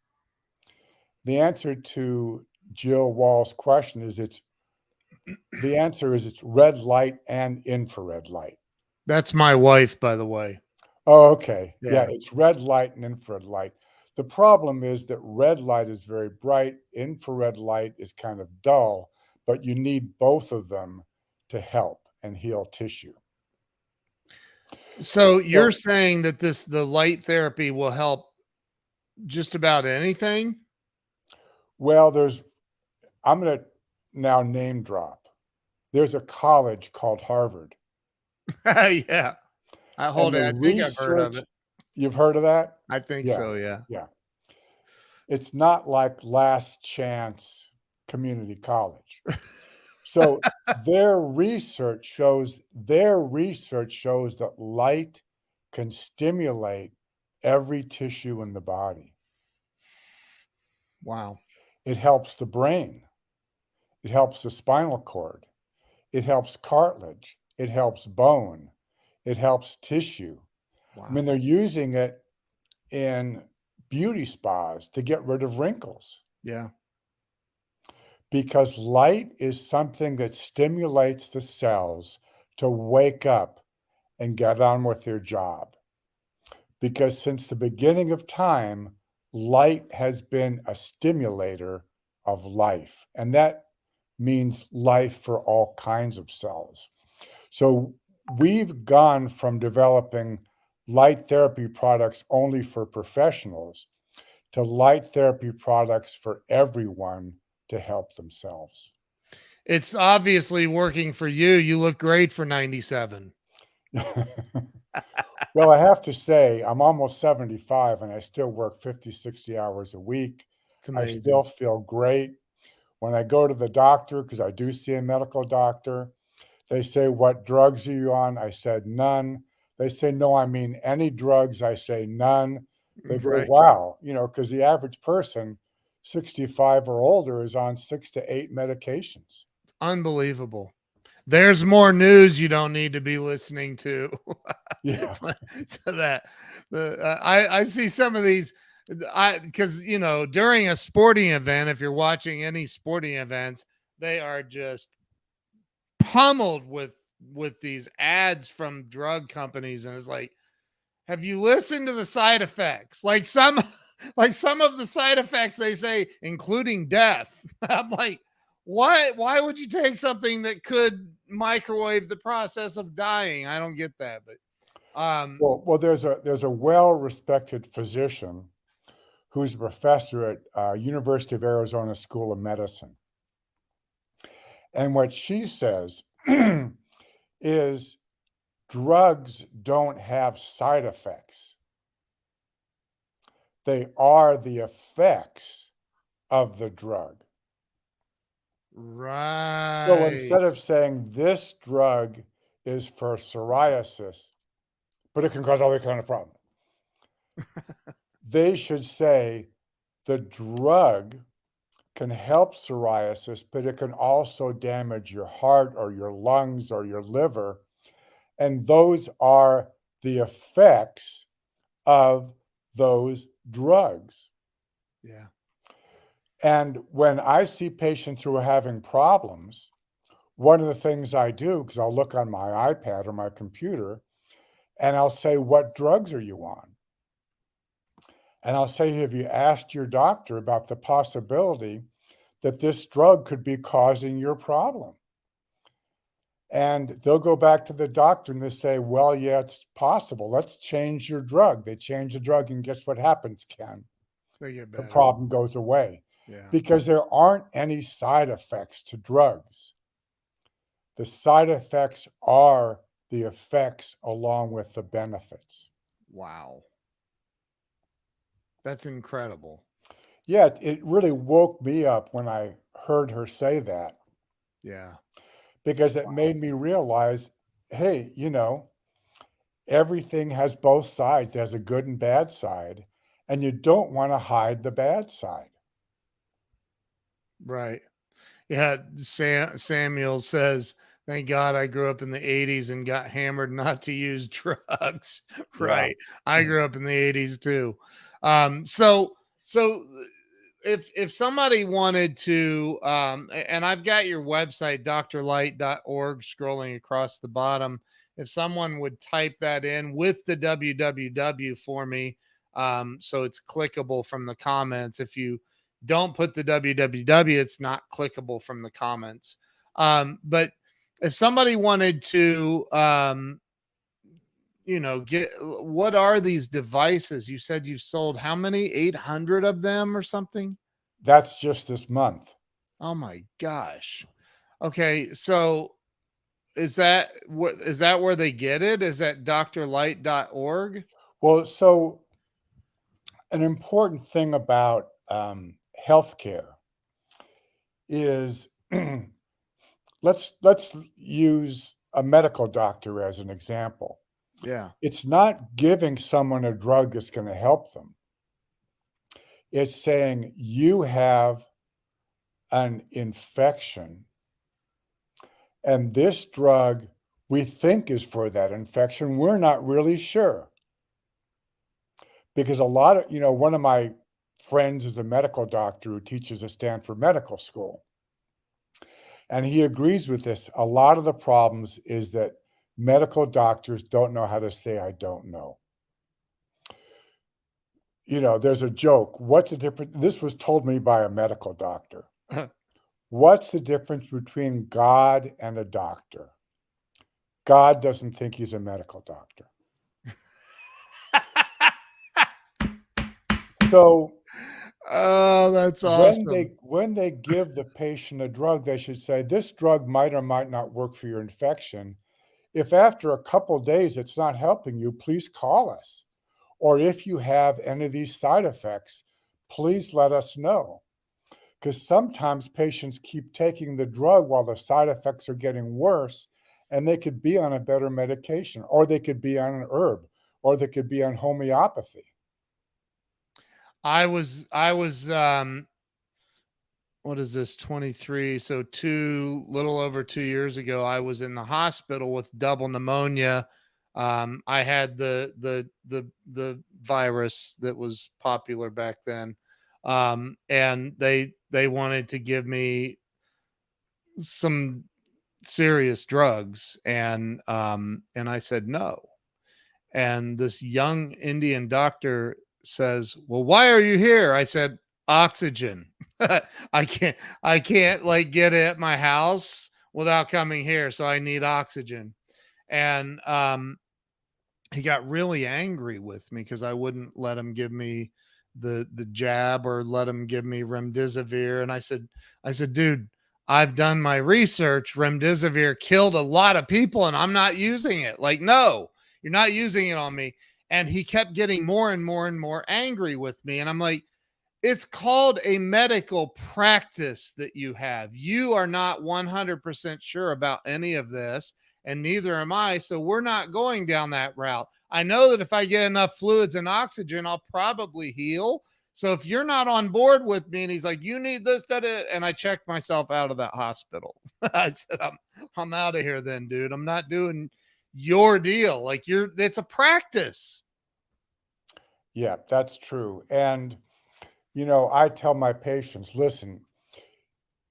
The answer to Jill Wall's question is it's red light and infrared light. That's my wife, by the way. Oh, okay. Yeah, Yeah. it's red light and infrared light. The problem is that red light is very bright, infrared light is kind of dull, but you need both of them to help and heal tissue. So you're Well, saying that the light therapy will help just about anything? well, I'm going to now name drop. There's a college called Harvard, Yeah. and the I think I've heard of research, it. you've heard of that? I think Yeah, so, yeah. yeah. It's not like Last Chance Community College. So their research shows that light can stimulate every tissue in the body. Wow. It helps the brain. It helps the spinal cord. It helps cartilage. It helps bone. It helps tissue. I mean, Wow. they're using it in beauty spas to get rid of wrinkles Yeah. because light is something that stimulates the cells to wake up and get on with their job. Because since the beginning of time, light has been a stimulator of life. And that means life for all kinds of cells. So we've gone from developing light therapy products only for professionals to light therapy products for everyone to help themselves. It's obviously working for you. You look great for 97. Well, I have to say, I'm almost 75 and I still work 50, 60 hours a week. It's I amazing. still feel great. When I go to the doctor, because I do see a medical doctor, they say, "What drugs are you on?" I said, "None." They say, "No, I mean any drugs." I say, "None." They go, Right. "Wow," because the average person, 65 or older, is on 6 to 8 medications. Unbelievable. There's more news you don't need to be listening to. Yeah. So that I see some of these because during a sporting event, if you're watching any sporting events, they are just pummeled with these ads from drug companies, and it's like, have you listened to the side effects? Like some like some of the side effects they say, including death. I'm like, why would you take something that could microwave the process of dying? I don't get that. But Well, there's a well-respected physician who's a professor at University of Arizona School of Medicine, and what she says is drugs don't have side effects. They are the effects of the drug. So right. instead of saying this drug is for psoriasis, but it can cause all these kind of problems, they should say the drug can help psoriasis, but it can also damage your heart or your lungs or your liver. And those are the effects of those drugs. Yeah. And when I see patients who are having problems, one of the things I do, because I'll look on my iPad or my computer, and I'll say, "What drugs are you on?" And I'll say, "Have you asked your doctor about the possibility that this drug could be causing your problem?" And they'll go back to the doctor and they say, "Well, yeah, it's possible. Let's change your drug." They change the drug, and guess what happens, Ken? They get The better. problem goes away Yeah. because there aren't any side effects to drugs. The side effects are the effects along with the benefits. Wow. That's incredible. Yeah, it really woke me up when I heard her say that Yeah. because it Wow. made me realize, hey, everything has both sides. It has a good and bad side, and you don't want to hide the bad side. Right. Yeah, Samuel says, "Thank God I grew up in the '80s and got hammered not to use drugs." Yeah. Right. I grew up in the '80s too. So if somebody wanted to, and I've got your website, drlight.org, scrolling across the bottom. If someone would type that in with the www for me, so it's clickable from the comments. If you don't put the www, it's not clickable from the comments. But if somebody wanted to, what are these devices? You said you've sold how many? 800 of them or something? That's just this month. Oh my gosh. Okay, so is that where they get it? Is that drlight.org? Well, so an important thing about healthcare is let's use a medical doctor as an example. Yeah. It's not giving someone a drug that's going to help them. It's saying you have an infection, and this drug we think is for that infection. We're not really sure. Because a lot of, one of my friends is a medical doctor who teaches at Stanford Medical School. And he agrees with this. A lot of the problems is that medical doctors don't know how to say, I don't know. There's a joke. What's the difference? This was told me by a medical doctor. What's the difference between God and a doctor? God doesn't think he's a medical doctor. So Oh, that's awesome. when they give the patient a drug, they should say, this drug might or might not work for your infection. If after a couple days it's not helping you, please call us. Or if you have any of these side effects, please let us know. Because sometimes patients keep taking the drug while the side effects are getting worse, and they could be on a better medication, or they could be on an herb, or they could be on homeopathy. I was what is this, 23? So little over 2 years ago, I was in the hospital with double pneumonia. I had the virus that was popular back then. And they wanted to give me some serious drugs, and I said no. And this young Indian doctor says, "Well, why are you here?" I said, "Oxygen." I can't like get it at my house without coming here, so I need oxygen. And he got really angry with me because I wouldn't let him give me the jab or let him give me remdesivir. And I said, dude, I've done my research. Remdesivir killed a lot of people, and I'm not using it. Like, no, you're not using it on me. And he kept getting more and more and more angry with me. And I'm like, it's called a medical practice that you have. You are not 100% sure about any of this, and neither am I. So we're not going down that route. I know that if I get enough fluids and oxygen, I'll probably heal. So if you're not on board with me, and he's like, you need this, that, and I checked myself out of that hospital. I said, I'm out of here then, dude. I'm not doing your deal. Like it's a practice. Yeah, that's true. And I tell my patients, listen,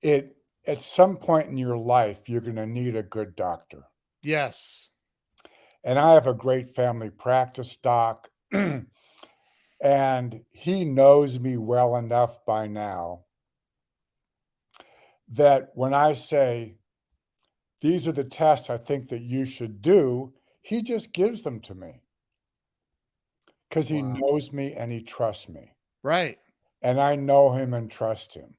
at some point in your life, you're going to need a good doctor. Yes. And I have a great family practice doc, and he knows me well enough by now that when I say, these are the tests I think that you should do, he just gives them to me because he Wow. knows me and he trusts me. Right. And I know him and trust him.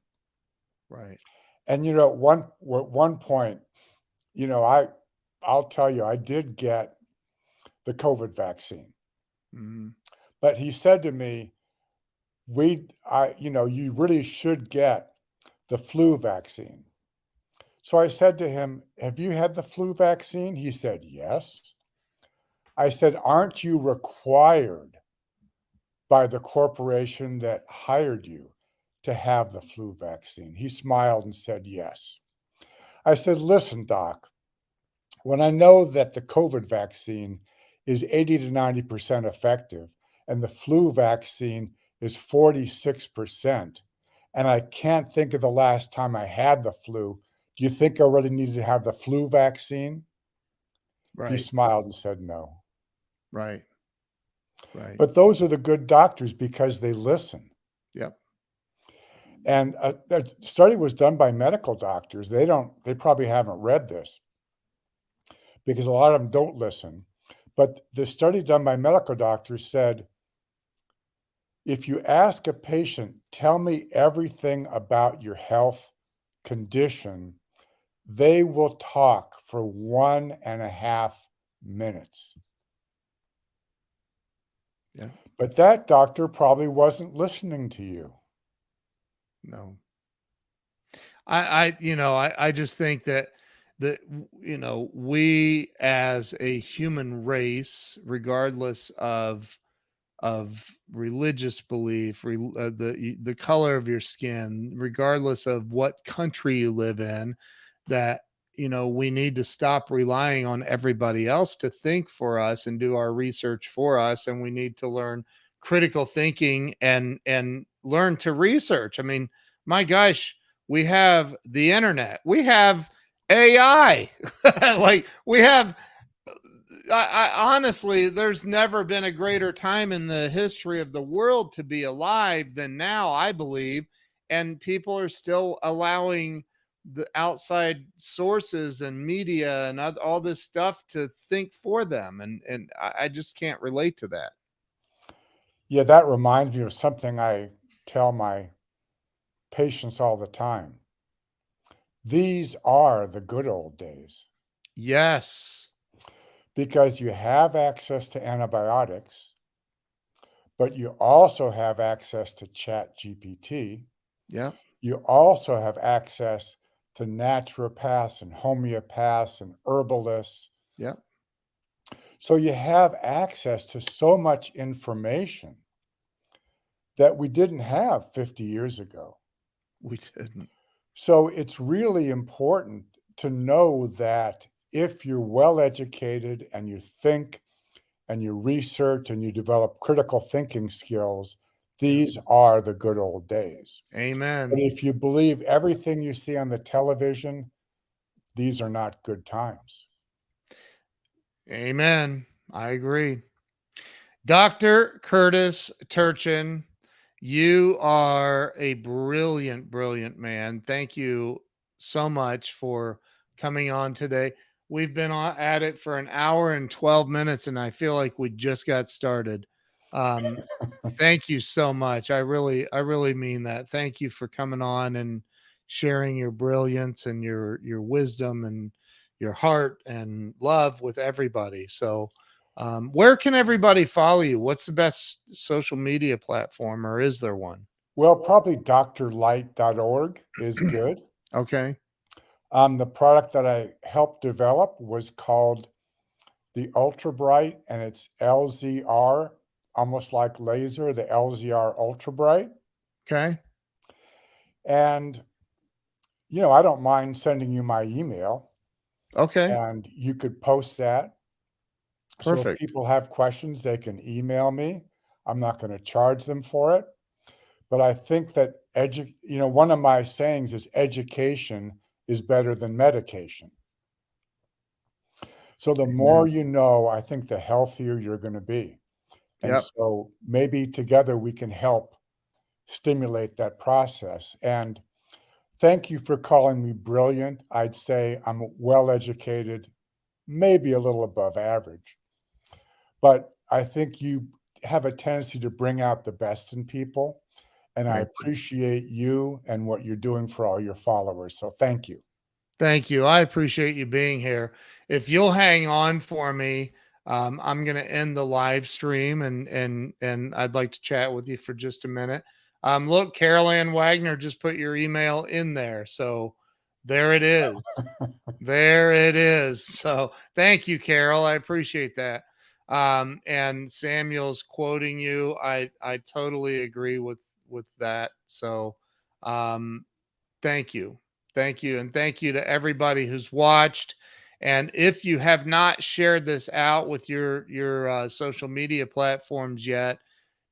Right. And at one point, I'll tell you, I did get the COVID vaccine. Mm-hmm. But he said to me, you really should get the flu vaccine. So I said to him, have you had the flu vaccine? He said, yes. I said, aren't you required by the corporation that hired you to have the flu vaccine? He smiled and said, yes. I said, listen, doc, when I know that the COVID vaccine is 80 to 90% effective and the flu vaccine is 46%, and I can't think of the last time I had the flu, do you think I really needed to have the flu vaccine? He Right. smiled and said no. Right. Right. But those are the good doctors because they listen. Yep. And that study was done by medical doctors. They probably haven't read this because a lot of them don't listen. But the study done by medical doctors said, if you ask a patient, tell me everything about your health condition, they will talk for 1.5 minutes. Yeah. But that doctor probably wasn't listening to you. No. I just think that we as a human race, regardless of religious belief, the color of your skin, regardless of what country you live in, that we need to stop relying on everybody else to think for us and do our research for us, and we need to learn critical thinking and learn to research. I mean, my gosh, we have the internet, we have AI, like we have I honestly, there's never been a greater time in the history of the world to be alive than now, I believe. And people are still allowing the outside sources and media and all this stuff to think for them. And I just can't relate to that. Yeah, that reminds me of something I tell my patients all the time. These are the good old days Yes. because you have access to antibiotics, but you also have access to Chat GPT. Yep. You also have access to naturopaths and homeopaths and herbalists. Yep. So you have access to so much information that we didn't have 50 years ago. We didn't. So it's really important to know that if you're well educated and you think and you research and you develop critical thinking skills, Yep. these are the good old days. But Amen. if you believe everything you see on the television, these are not good times. Amen. I agree. Dr. Curtis Turchin, you are a brilliant, brilliant man. Thank you so much for coming on today. We've been at it for an hour and 12 minutes, and I feel like we just got started. Um, Thank you so much. I really mean that. Thank you for coming on and sharing your brilliance and your wisdom and your heart and love with everybody. So, where can everybody follow you? What's the best social media platform, or is there one? Well, probably drlight.org is good. Okay. The product that I helped develop was called the Ultra Bright, and it's LZR, almost like laser, the LZR Ultra Bright. Okay. And, I don't mind sending you my email Okay. and you could post that. So if Perfect. people have questions, they can email me. I'm not going to charge them for it. But I think that one of my sayings is education is better than medication. So the more Amen. you know, I think the healthier you're going to be. And Yep. so maybe together we can help stimulate that process. And thank you for calling me brilliant. I'd say I'm well educated, maybe a little above average. But I think you have a tendency to bring out the best in people. And I Thank you. appreciate you and what you're doing for all your followers. So thank you. Thank you. I appreciate you being here. If you'll hang on for me, I'm going to end the live stream and I'd like to chat with you for just a minute. Look, Carol Ann Wagner just put your email in there, so there it is. There it is. So thank you, Carol. I appreciate that. And Samuel's quoting you. I totally agree with that. So um, thank you. Thank you. And thank you to everybody who's watched. And if you have not shared this out with your social media platforms yet,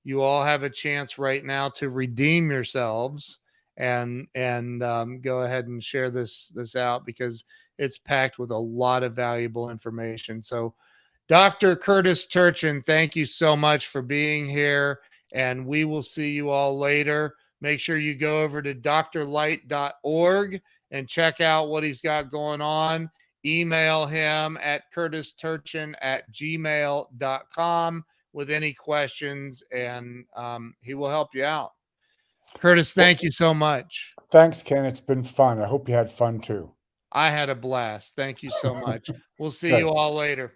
you all have a chance right now to redeem yourselves and go ahead and share this out because it's packed with a lot of valuable information. So, Dr. Curtis Turchin, thank you so much for being here, and we will see you all later. Make sure you go over to drlight.org and check out what he's got going on. email him at curtisturchin@gmail.com with any questions, and he will help you out. Curtis, Well, thank you so much. thanks, Ken. It's been fun. I hope you had fun too. I had a blast. Thank you so much. We'll see you Good. all later.